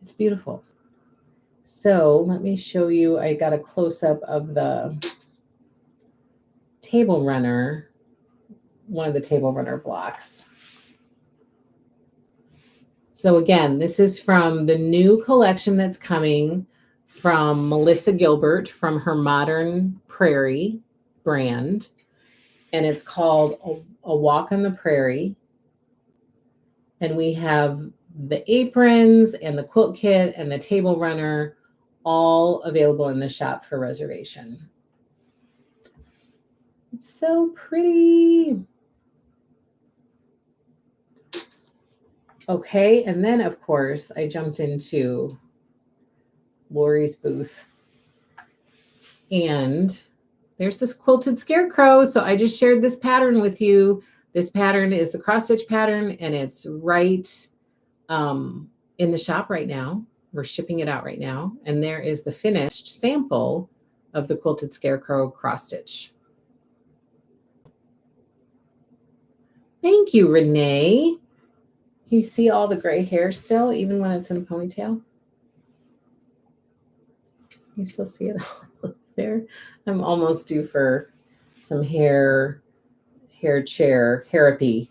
It's beautiful. So let me show you. I got a close-up of the table runner, one of the table runner blocks. So again, this is from the new collection that's coming from Melissa Gilbert from her Modern Prairie brand. And it's called A Walk on the Prairie. And we have the aprons and the quilt kit and the table runner all available in the shop for reservation. It's so pretty. Okay, and then of course I jumped into Lori's booth. And there's this quilted scarecrow. So I just shared this pattern with you. This pattern is the cross stitch pattern and it's right in the shop right now. We're shipping it out right now. And there is the finished sample of the quilted scarecrow cross stitch. Thank you, Renee. You see all the gray hair still, even when it's in a ponytail? You still see it all there? I'm almost due for some hair chair therapy.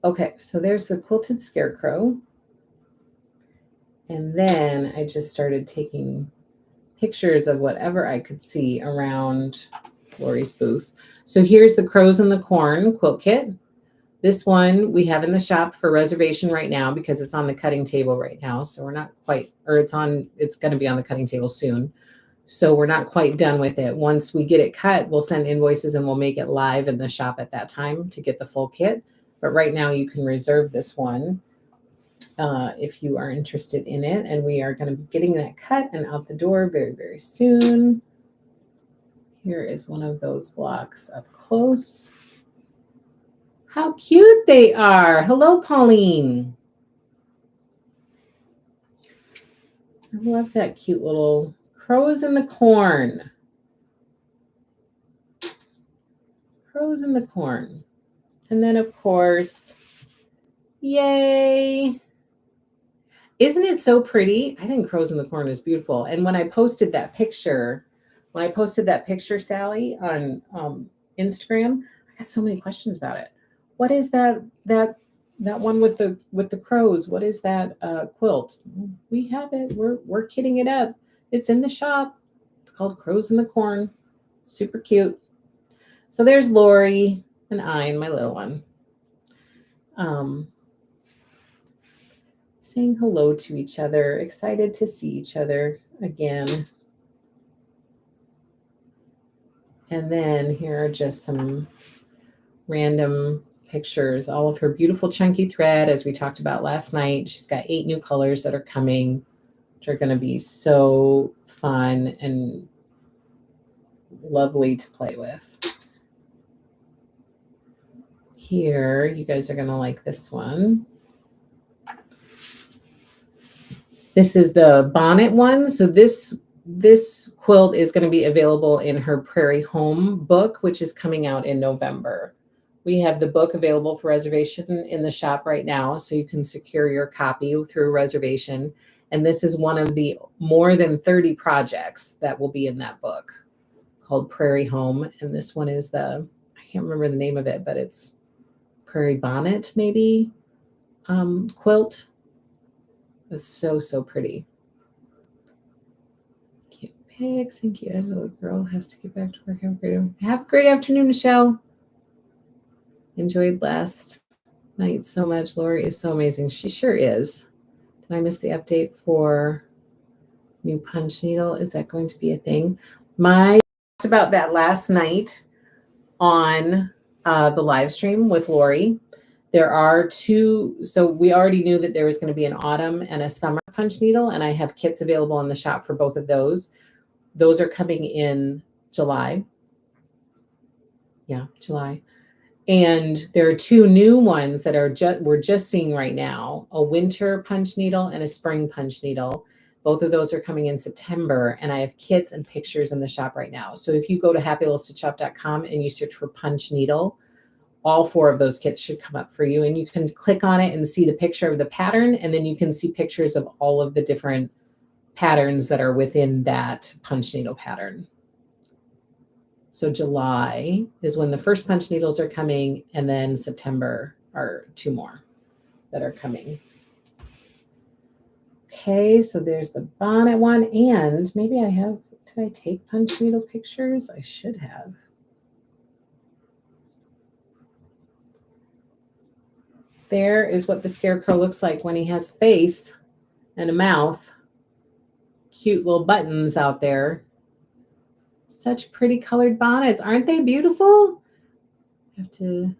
Okay, so there's the quilted scarecrow. And then I just started taking pictures of whatever I could see around Lori's booth. So here's the Crows in the Corn quilt kit. This one we have in the shop for reservation right now because it's on the cutting table right now. So we're not quite, or it's going to be on the cutting table soon. So we're not quite done with it. Once we get it cut, we'll send invoices and we'll make it live in the shop at that time to get the full kit. But right now you can reserve this one if you are interested in it. And we are going to be getting that cut and out the door very, very soon. Here is one of those blocks up close. How cute they are. Hello, Pauline. I love that cute little crows in the corn. Crows in the corn. And then, of course, yay. Isn't it so pretty? I think Crows in the Corn is beautiful. And when I posted that picture, Sally, on Instagram, I got so many questions about it. What is that one with the crows? What is that quilt? We have it. We're kitting it up. It's in the shop. It's called Crows in the Corn. Super cute. So there's Lori and I and my little one. Saying hello to each other, excited to see each other again. And then here are just some random pictures, all of her beautiful chunky thread, as we talked about last night. She's got 8 new colors that are coming, which are going to be so fun and lovely to play with. Here, you guys are going to like this one. This is the bonnet one. So this quilt is going to be available in her Prairie Home book, which is coming out in November. We have the book available for reservation in the shop right now, so you can secure your copy through reservation. And this is one of the more than 30 projects that will be in that book called Prairie Home. And this one is I can't remember the name of it, but it's Prairie Bonnet, maybe, quilt. It's so, so pretty. Cute Pigs. Thank you. The girl has to get back to work. Have a great afternoon, Michelle. Enjoyed last night so much. Lori is so amazing. She sure is. Did I miss the update for new punch needle? Is that going to be a thing? I talked about that last night on the live stream with Lori. There are two, so we already knew that there was going to be an autumn and a summer punch needle, and I have kits available in the shop for both of those. Those are coming in July. Yeah, July. And there are two new ones that we're just seeing right now, a winter punch needle and a spring punch needle. Both of those are coming in September, and I have kits and pictures in the shop right now. So if you go to happylittlestitchshop.com and you search for punch needle, all four of those kits should come up for you, and you can click on it and see the picture of the pattern, and then you can see pictures of all of the different patterns that are within that punch needle pattern. So July is when the first punch needles are coming, and then September are two more that are coming. Okay, so there's the bonnet one, and maybe did I take punch needle pictures? I should have. There is what the scarecrow looks like when he has a face and a mouth. Cute little buttons out there. Such pretty colored bonnets. Aren't they beautiful? I have to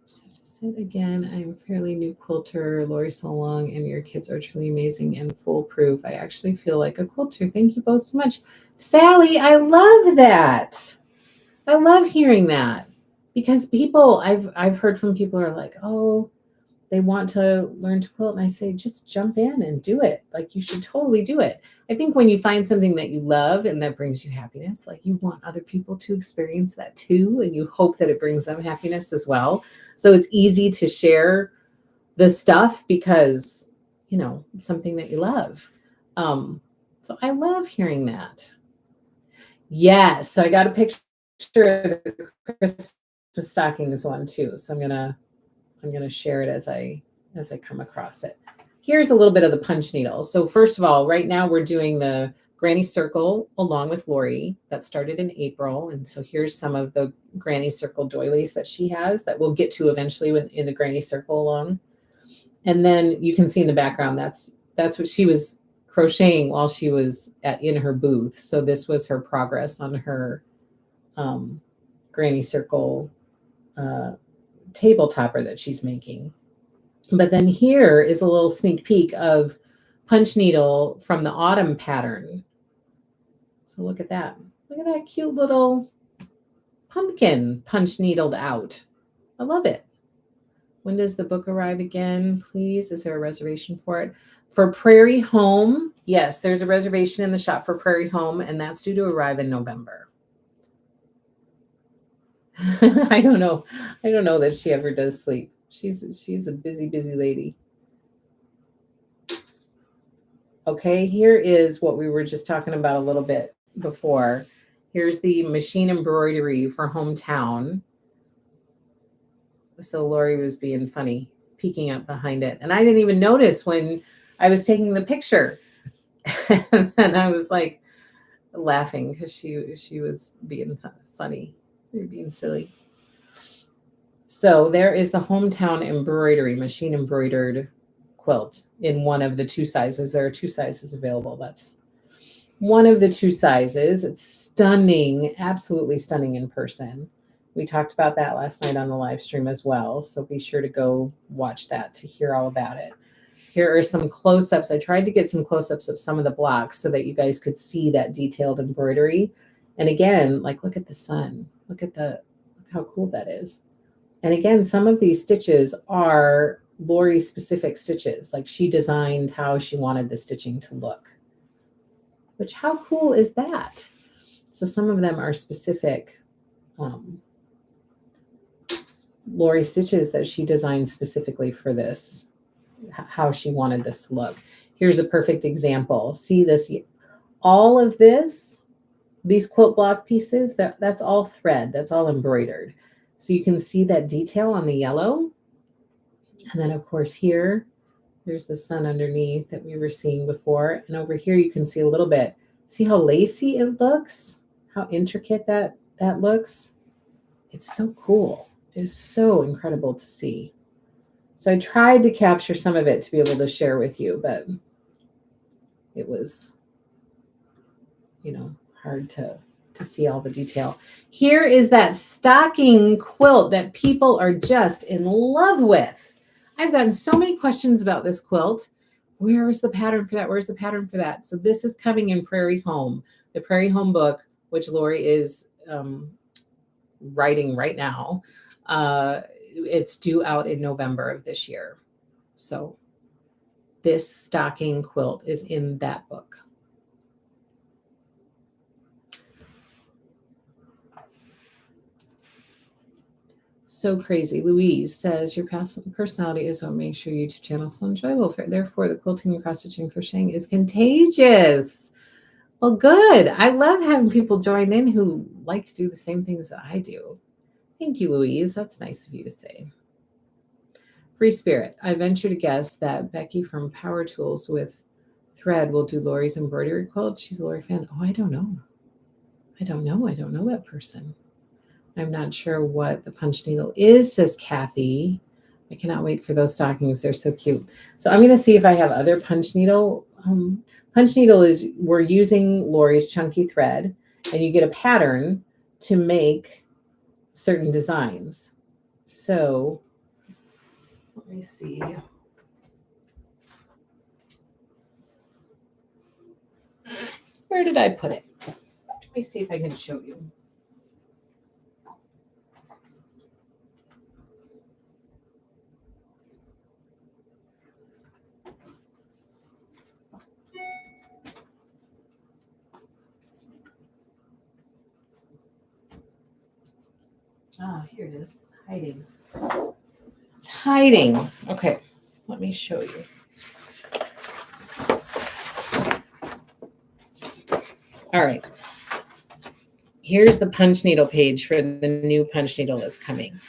say it again. I'm a fairly new quilter. Lori so long, and your kits are truly amazing and foolproof. I actually feel like a quilter. Thank you both so much. Sally, I love that. I love hearing that, because people, I've heard from people who are like, oh, they want to learn to quilt, and I say, just jump in and do it. Like, you should totally do it. I think when you find something that you love and that brings you happiness, like, you want other people to experience that too, and you hope that it brings them happiness as well. So it's easy to share the stuff because, it's something that you love. So I love hearing that. Yes, so I got a picture of the Christmas stockings one too. So I'm gonna share it as I come across it. Here's a little bit of the punch needle. So first of all, right now we're doing the Granny Circle along with Lori. That started in April. And so here's some of the Granny Circle doilies that she has that we'll get to eventually in the Granny Circle along. And then you can see in the background, that's what she was crocheting while she was in her booth. So this was her progress on her Granny Circle table topper that she's making. But then here is a little sneak peek of punch needle from the autumn pattern. So look at that. Look at that cute little pumpkin punch needled out. I love it. When does the book arrive again, please? Is there a reservation for it? For Prairie Home, yes, there's a reservation in the shop for Prairie Home, and that's due to arrive in November. I don't know that she ever does sleep. She's a busy lady. Okay, here is what we were just talking about a little bit before. Here's the machine embroidery for Hometown. So Lori was being funny, peeking up behind it. And I didn't even notice when I was taking the picture. And I was like laughing because she was being funny, being silly. So there is the Hometown embroidery, machine embroidered quilt in one of the two sizes. There are two sizes available. That's one of the two sizes. It's stunning, absolutely stunning in person. We talked about that last night on the live stream as well. So be sure to go watch that to hear all about it. Here are some close-ups. I tried to get some close-ups of some of the blocks so that you guys could see that detailed embroidery. And again, like, look at the sun. Look how cool that is. And again, some of these stitches are Lori specific stitches. Like, she designed how she wanted the stitching to look. Which, how cool is that? So some of them are specific Lori stitches that she designed specifically for this, how she wanted this to look. Here's a perfect example. See this, all of this, these quilt block pieces, that's all thread, that's all embroidered. So you can see that detail on the yellow. And then of course here, there's the sun underneath that we were seeing before. And over here you can see a little bit See how lacy it looks? How intricate that looks? It's so cool. It's so incredible to see. So I tried to capture some of it to be able to share with you, but it was, hard to see all the detail. Here is that stocking quilt that people are just in love with. I've gotten so many questions about this quilt. Where is the pattern for that? Where's the pattern for that? So this is coming in Prairie Home, the Prairie Home book, which Lori is writing right now. It's due out in November of this year. So this stocking quilt is in that book. So crazy. Louise says your personality is what makes your YouTube channel so enjoyable. Therefore, the quilting and cross stitching and crocheting is contagious. Well, good. I love having people join in who like to do the same things that I do. Thank you, Louise. That's nice of you to say. Free Spirit. I venture to guess that Becky from Power Tools with Thread will do Lori's embroidery quilt. She's a Lori fan. Oh, I don't know. I don't know that person. I'm not sure what the punch needle is, says Kathy. I cannot wait for those stockings. They're so cute. So I'm going to see if I have other punch needle. Punch needle is, we're using Lori's chunky thread, and you get a pattern to make certain designs. So let me see. Where did I put it? Let me see if I can show you. Here it is. It's hiding. It's hiding. Okay, let me show you. All right. Here's the punch needle page for the new punch needle that's coming.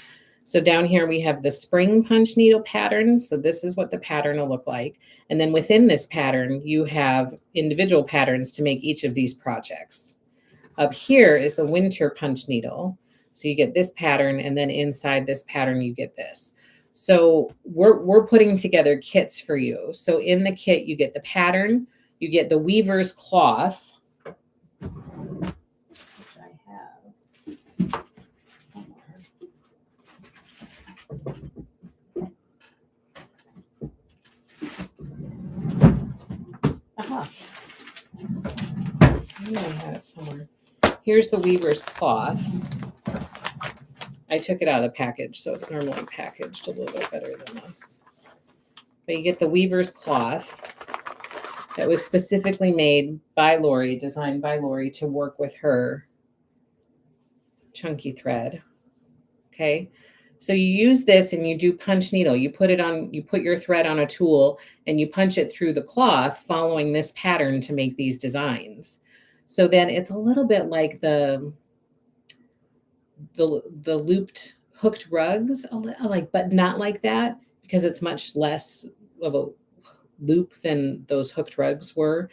So down here we have the spring punch needle pattern. So this is what the pattern will look like. And then within this pattern, you have individual patterns to make each of these projects. Up here is the winter punch needle. So you get this pattern, and then inside this pattern, you get this. So we're putting together kits for you. So in the kit, you get the pattern, you get the weaver's cloth, which I have somewhere. I knew I had it somewhere. Here's the weaver's cloth. I took it out of the package, so it's normally packaged a little bit better than this. But you get the weaver's cloth that was specifically made by Lori, designed by Lori to work with her chunky thread. Okay. So you use this and you do punch needle. You put your thread on a tool and you punch it through the cloth following this pattern to make these designs. So then it's a little bit like the looped hooked rugs, but not like that, because it's much less of a loop than those hooked rugs were.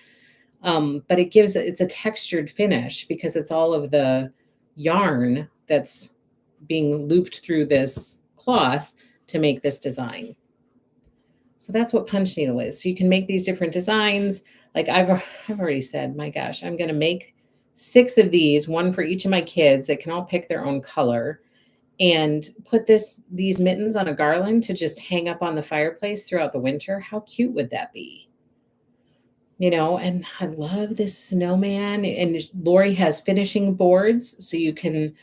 But it's a textured finish because it's all of the yarn that's being looped through this cloth to make this design. So that's what punch needle is. So you can make these different designs. Like I've already said, my gosh, I'm going to make 6 of these, one for each of my kids. They can all pick their own color, and put these mittens on a garland to just hang up on the fireplace throughout the winter. How cute would that be? And I love this snowman, and Lori has finishing boards, so you can,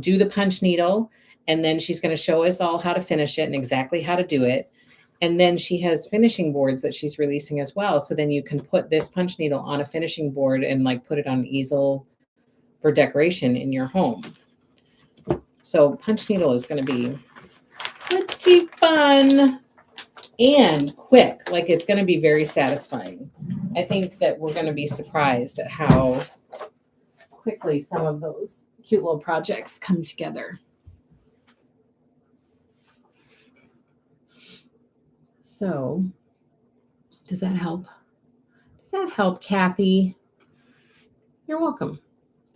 do the punch needle, and then she's going to show us all how to finish it and exactly how to do it. And then she has finishing boards that she's releasing as well. So then you can put this punch needle on a finishing board and put it on an easel for decoration in your home. So punch needle is going to be pretty fun and quick. It's going to be very satisfying. I think that we're going to be surprised at how quickly some of those cute little projects come together. So does that help? Does that help, Kathy? You're welcome.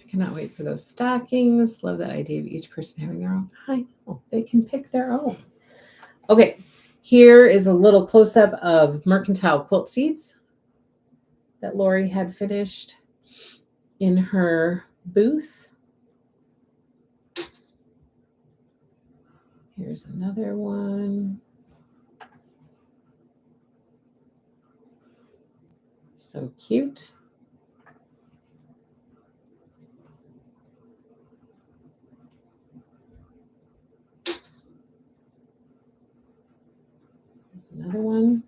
I cannot wait for those stockings. Love that idea of each person having their own. I know, they can pick their own. Okay, here is a little close-up of mercantile quilt seeds that Lori had finished in her booth. Here's another one. So cute. There's another one.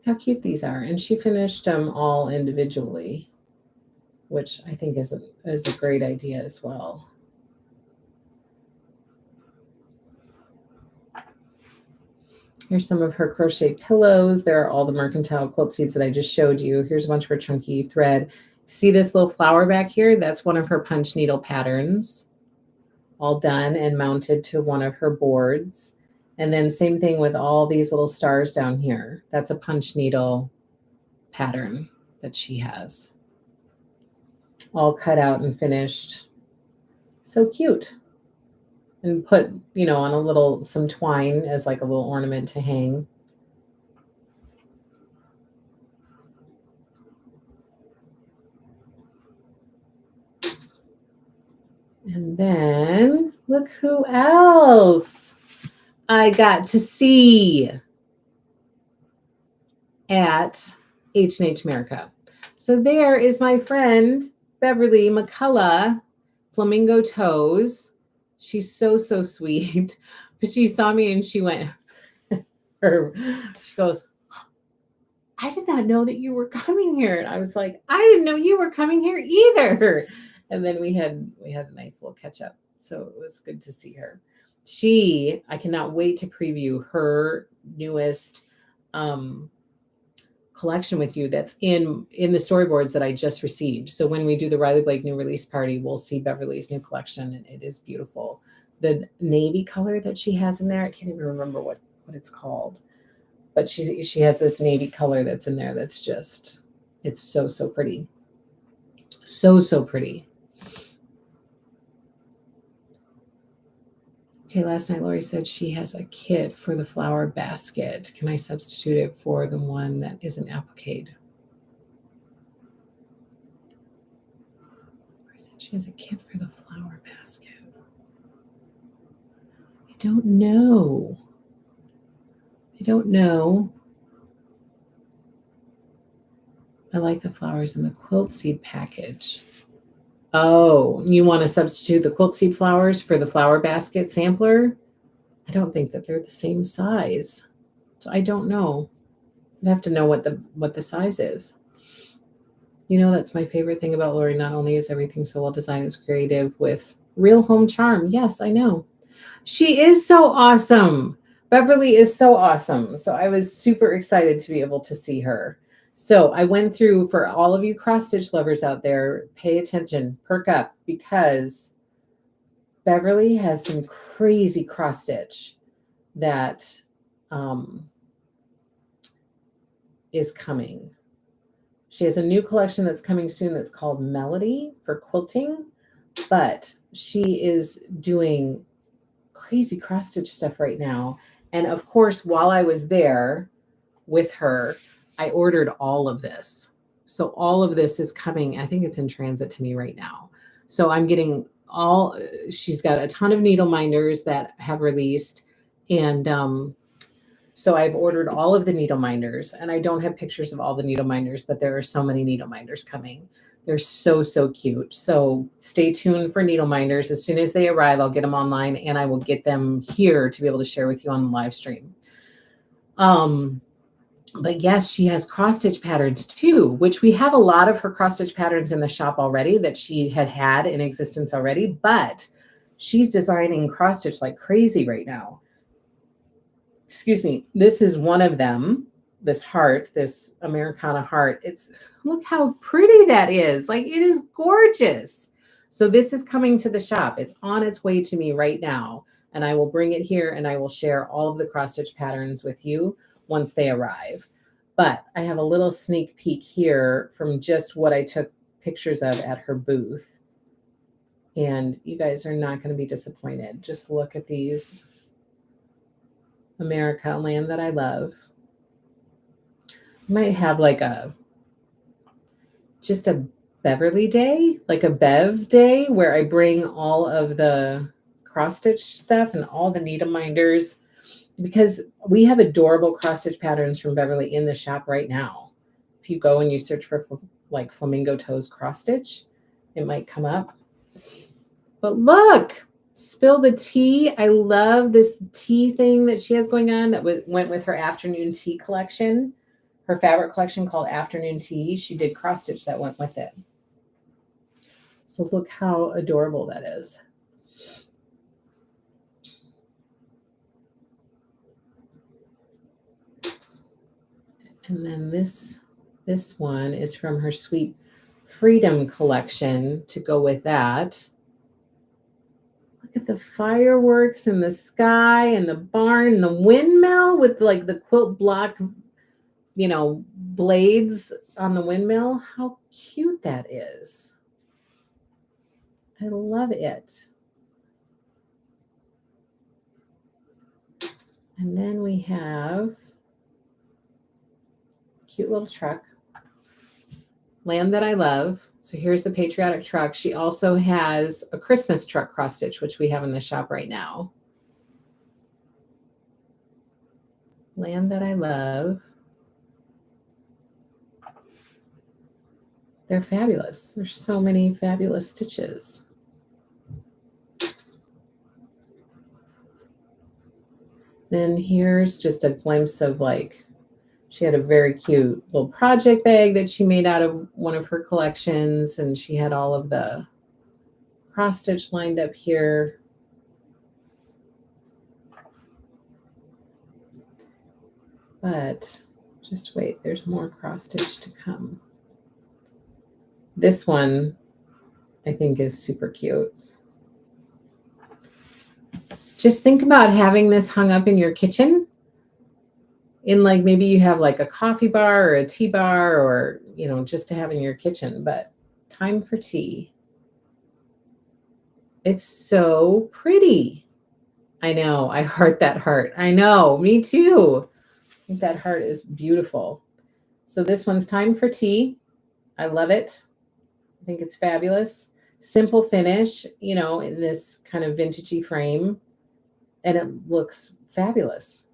How cute these are. And she finished them all individually, which I think is a great idea as well. Here's some of her crochet pillows. There are all the mercantile quilt seeds that I just showed you. Here's a bunch of her chunky thread. See this little flower back here? That's one of her punch needle patterns, all done and mounted to one of her boards. And then same thing with all these little stars down here. That's a punch needle pattern that she has. All cut out and finished. So cute. And put, you know, on some twine as like a little ornament to hang. And then look who else I got to see at H&H America. So there is my friend Beverly McCullough, Flamingo Toes. She's so sweet. But she saw me and she went, she goes, I did not know that you were coming here. And I was like, I didn't know you were coming here either. And then we had a nice little catch up. So it was good to see her. I cannot wait to preview her newest collection with you that's in the storyboards that I just received. So when we do the Riley Blake new release party, we'll see Beverly's new collection, and it is beautiful. The navy color that she has in there, I can't even remember what it's called, but she has this navy color that's in there that's just, it's so pretty. So pretty. Okay, last night Lori said she has a kit for the flower basket. Can I substitute it for the one that isn't appliqued? Lori said she has a kit for the flower basket. I don't know. I like the flowers in the quilt seed package. Oh, you want to substitute the quilt seed flowers for the flower basket sampler? I don't think that they're the same size. So I don't know. I'd have to know what the size is. You know, that's my favorite thing about Lori. Not only is everything so well designed, it's creative with real home charm. Yes, I know. She is so awesome. Beverly is so awesome. So I was super excited to be able to see her. So I went through, for all of you cross-stitch lovers out there, pay attention, perk up, because Beverly has some crazy cross-stitch that is coming. She has a new collection that's coming soon that's called Melody for quilting, but she is doing crazy cross-stitch stuff right now. And of course, while I was there with her, I ordered all of this. So all of this is coming. I think it's in transit to me right now. So I'm getting she's got a ton of needle minders that have released. And so I've ordered all of the needle minders, and I don't have pictures of all the needle minders, but there are so many needle minders coming. They're so cute. So stay tuned for needle minders. As soon as they arrive, I'll get them online, and I will get them here to be able to share with you on the live stream. But yes, she has cross-stitch patterns too, which we have a lot of her cross-stitch patterns in the shop already that she had in existence already, but she's designing cross-stitch like crazy right now. Excuse me. This is one of them, this heart, this Americana heart. Look how pretty that is. Like, it is gorgeous. So this is coming to the shop. It's on its way to me right now, and I will bring it here, and I will share all of the cross-stitch patterns with you once they arrive. But I have a little sneak peek here from just what I took pictures of at her booth. And you guys are not going to be disappointed. Just look at these. America, land that I love. I might have like just a Beverly day, like a Bev day, where I bring all of the cross stitch stuff and all the needle minders, because we have adorable cross stitch patterns from Beverly in the shop right now. If you go and you search for like Flamingo Toes cross stitch, it might come up. But look, spill the tea. I love this tea thing that she has going on that went with her afternoon tea collection, her fabric collection called Afternoon Tea. She did cross stitch that went with it. So look how adorable that is. And then this one is from her Sweet Freedom collection to go with that. Look at the fireworks and the sky and the barn and the windmill with like the quilt block, you know, blades on the windmill. How cute that is. I love it. And then we have cute little truck, land that I love. So here's the patriotic truck. She also has a Christmas truck cross stitch, which we have in the shop right now. Land that I love. They're fabulous. There's so many fabulous stitches. Then here's just a glimpse of like, she had a very cute little project bag that she made out of one of her collections, and she had all of the cross stitch lined up here. But just wait, there's more cross stitch to come. This one I think is super cute. Just think about having this hung up in your kitchen, in like maybe you have like a coffee bar or a tea bar, or, you know, just to have in your kitchen. But time for tea. It's so pretty. I know. I heart that heart. I know. Me too. I think that heart is beautiful. So this one's time for tea. I love it. I think it's fabulous. Simple finish, you know, in this kind of vintagey frame. And it looks fabulous.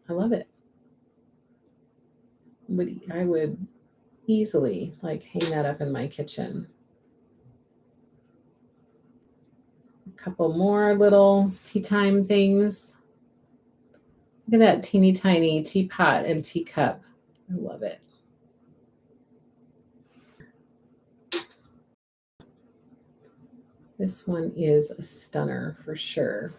I love it. I would easily like hang that up in my kitchen. A couple more little tea time things. Look at that teeny tiny teapot and teacup. I love it. This one is a stunner for sure.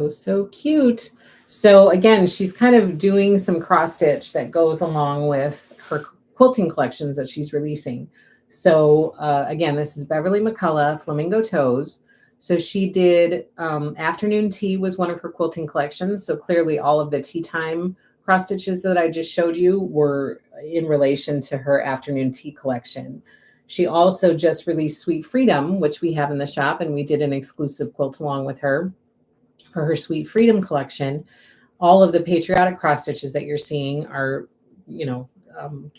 So cute. So again, she's kind of doing some cross stitch that goes along with her quilting collections that she's releasing. So again, this is Beverly McCullough, Flamingo Toes. So she did Afternoon Tea was one of her quilting collections. So clearly all of the tea time cross stitches that I just showed you were in relation to her Afternoon Tea collection. She also just released Sweet Freedom, which we have in the shop, and we did an exclusive quilt along with her for her Sweet Freedom collection. All of the patriotic cross stitches that you're seeing are, you know,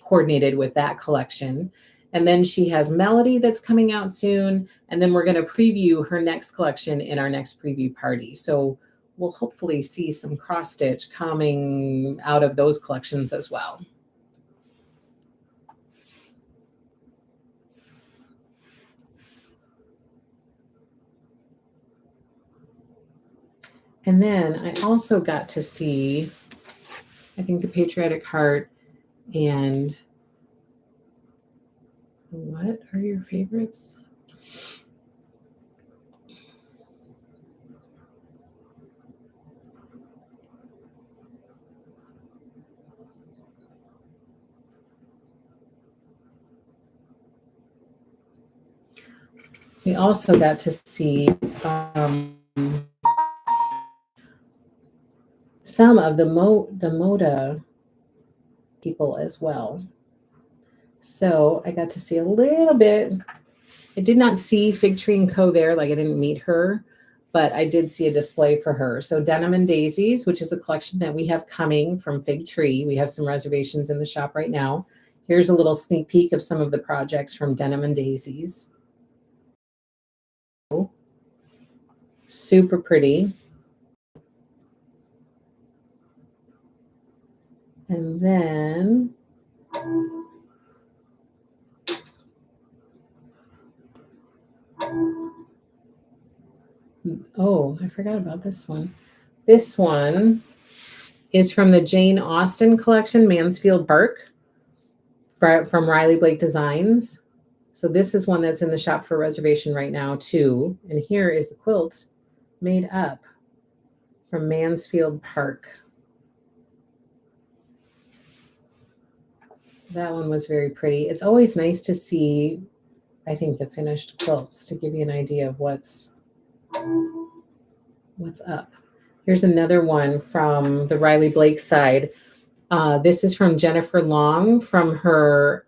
coordinated with that collection. And then she has Melody that's coming out soon. And then we're going to preview her next collection in our next preview party. So we'll hopefully see some cross stitch coming out of those collections as well. And then I also got to see, I think, the Patriotic Heart and what are your favorites? We also got to see some of the Moda people as well. So I got to see a little bit. I did not see Fig Tree & Co. there, like I didn't meet her, but I did see a display for her. So Denim and Daisies, which is a collection that we have coming from Fig Tree. We have some reservations in the shop right now. Here's a little sneak peek of some of the projects from Denim and Daisies. Super pretty. And then oh, I forgot about this one. This one is from the Jane Austen collection, Mansfield Bark, from Riley Blake Designs. So this is one that's in the shop for reservation right now too. And here is the quilt made up from Mansfield Park. So that one was very pretty. It's always nice to see, I think, the finished quilts to give you an idea of what's up. Here's another one from the Riley Blake side. This is from Jennifer Long from her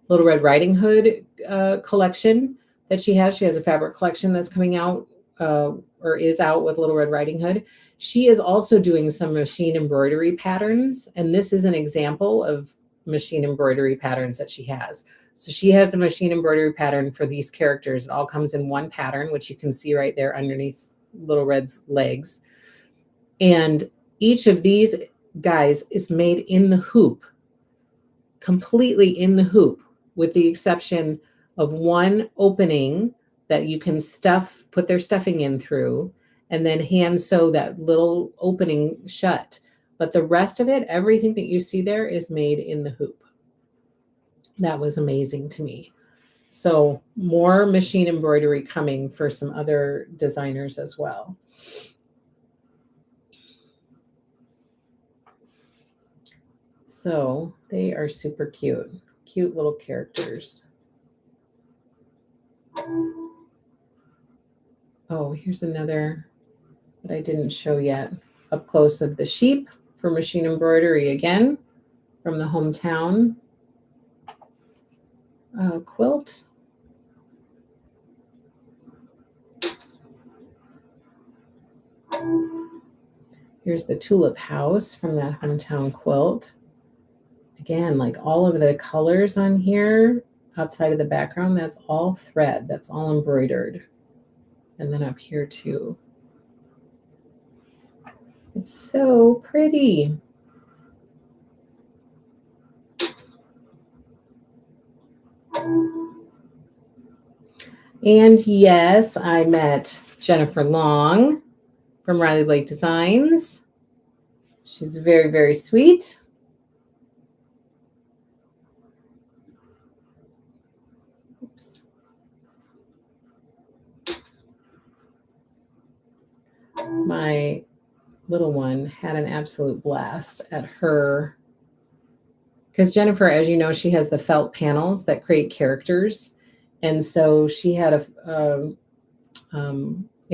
Little Red Riding Hood collection that she has. She has a fabric collection that's coming out or is out with Little Red Riding Hood. She is also doing some machine embroidery patterns, and this is an example of machine embroidery patterns that she has. So she has a machine embroidery pattern for these characters. It all comes in one pattern, which you can see right there underneath Little Red's legs. And each of these guys is made in the hoop, completely in the hoop, with the exception of one opening that you can put their stuffing in through, and then hand sew that little opening shut. But the rest of it, everything that you see there is made in the hoop. That was amazing to me. So more machine embroidery coming for some other designers as well. So they are super cute. Cute little characters. Oh, here's another that I didn't show yet. Up close of the sheep for machine embroidery again from the hometown quilt. Here's the tulip house from that hometown quilt. Again, like all of the colors on here outside of the background, that's all thread. That's all embroidered. And then up here too. It's so pretty. And yes, I met Jennifer Long from Riley Blake Designs. She's very, very sweet. Oops. My little one had an absolute blast at her, because Jennifer, as you know, she has the felt panels that create characters. And so she had It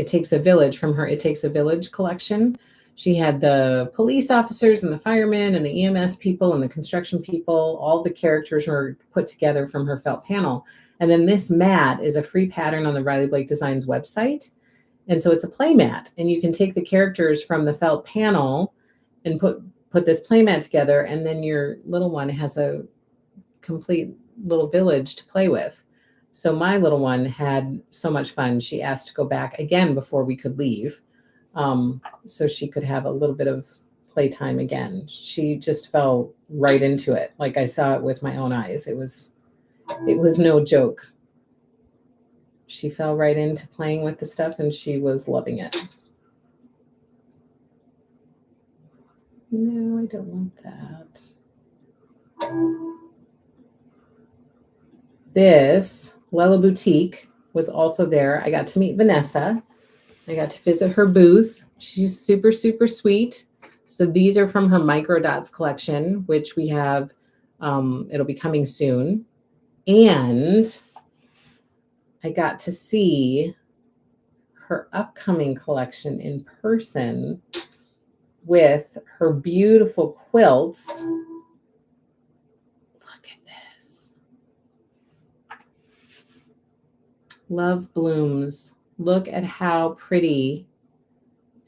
Takes a Village from her It Takes a Village collection. She had the police officers and the firemen and the EMS people and the construction people. All the characters were put together from her felt panel. And then this mat is a free pattern on the Riley Blake Designs website. And so it's a play mat, and you can take the characters from the felt panel and put this play mat together, and then your little one has a complete little village to play with. So my little one had so much fun. She asked to go back again before we could leave, so she could have a little bit of playtime again. She just fell right into it. Like I saw it with my own eyes. It was no joke. She fell right into playing with the stuff, and she was loving it. No, I don't want that. This Lella Boutique was also there. I got to meet Vanessa. I got to visit her booth. She's super, super sweet. So these are from her Micro Dots collection, which we have, it'll be coming soon. And I got to see her upcoming collection in person with her beautiful quilts. Look at this. Love Blooms. Look at how pretty.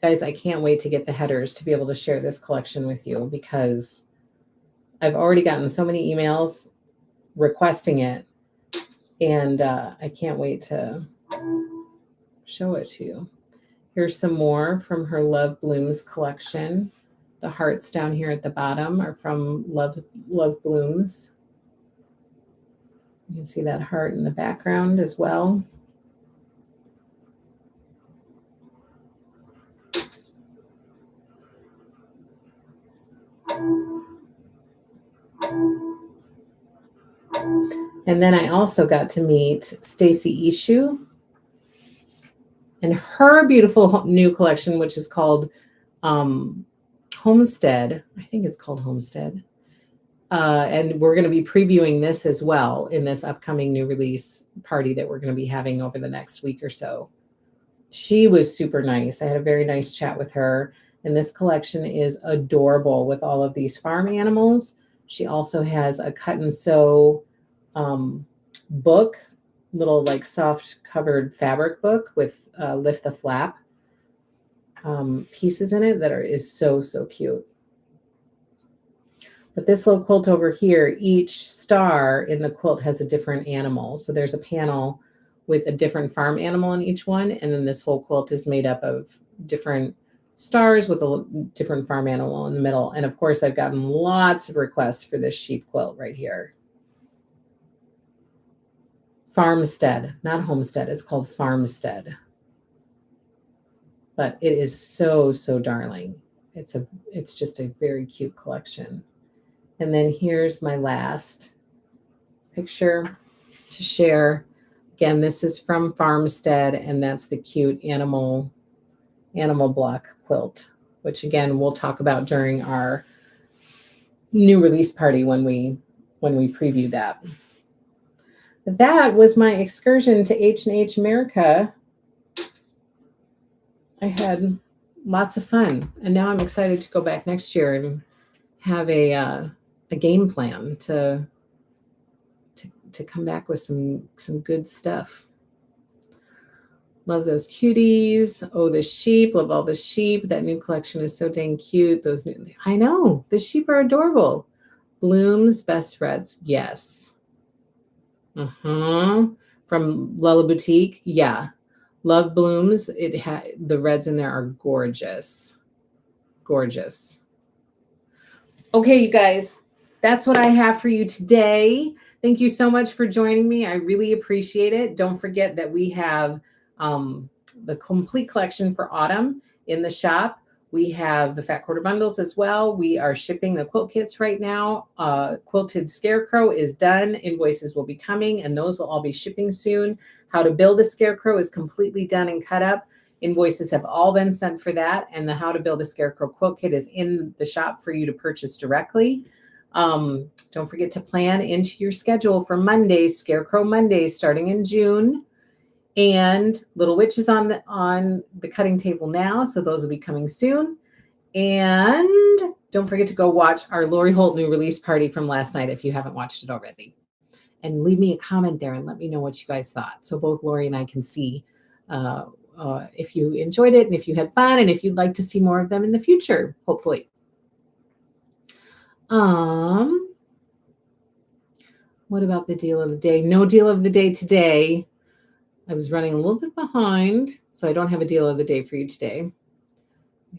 Guys, I can't wait to get the headers to be able to share this collection with you, because I've already gotten so many emails requesting it, and I can't wait to show it to you. Here's some more from her Love Blooms collection. The hearts down here at the bottom are from Love Blooms. You can see that heart in the background as well. And then I also got to meet Stacy Ishu and her beautiful new collection, which is called Homestead. I think it's called Homestead. And we're going to be previewing this as well in this upcoming new release party that we're going to be having over the next week or so. She was super nice. I had a very nice chat with her. And this collection is adorable with all of these farm animals. She also has a cut and sew book, little like soft covered fabric book with lift the flap pieces in it that is so cute. But this little quilt over here, each star in the quilt has a different animal. So there's a panel with a different farm animal in each one. And then this whole quilt is made up of different stars with a different farm animal in the middle. And of course, I've gotten lots of requests for this sheep quilt right here. Farmstead, not Homestead. It's called Farmstead. But it is so darling. It's just a very cute collection. And then here's my last picture to share. Again, this is from Farmstead, and that's the cute animal block quilt, which again we'll talk about during our new release party when we preview that. But that was my excursion to H&H America. I had lots of fun, and now I'm excited to go back next year and have a game plan to come back with some good stuff. Love those cuties. Oh, the sheep. Love all the sheep. That new collection is so dang cute. I know. The sheep are adorable. Blooms, Best Reds. Yes. From Lella Boutique. Yeah. Love Blooms. The reds in there are gorgeous. Gorgeous. Okay, you guys. That's what I have for you today. Thank you so much for joining me. I really appreciate it. Don't forget that we have the complete collection for autumn in the shop. We have the fat quarter bundles as well. We are shipping the quilt kits right now. Quilted Scarecrow is done. Invoices will be coming, and those will all be shipping soon. How to Build a Scarecrow is completely done and cut up. Invoices have all been sent for that, and the How to Build a Scarecrow quilt kit is in the shop for you to purchase directly. Don't forget to plan into your schedule for Mondays, Scarecrow Mondays, starting in June. And Little Witch is on the cutting table now, so those will be coming soon. And don't forget to go watch our Lori Holt new release party from last night if you haven't watched it already. And leave me a comment there and let me know what you guys thought, so both Lori and I can see if you enjoyed it and if you had fun and if you'd like to see more of them in the future, hopefully. What about the deal of the day? No deal of the day today. I was running a little bit behind, so I don't have a deal of the day for you today.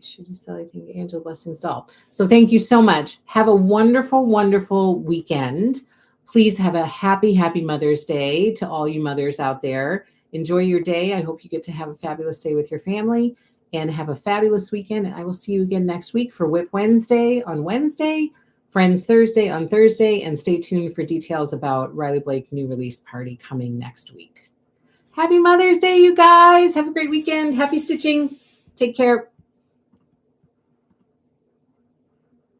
Should you sell anything to Angela Blessing's doll? So thank you so much. Have a wonderful, wonderful weekend. Please have a happy, happy Mother's Day to all you mothers out there. Enjoy your day. I hope you get to have a fabulous day with your family and have a fabulous weekend. And I will see you again next week for Whip Wednesday on Wednesday, Friends Thursday on Thursday, and stay tuned for details about Riley Blake new release party coming next week. Happy Mother's Day, you guys. Have a great weekend. Happy stitching. Take care.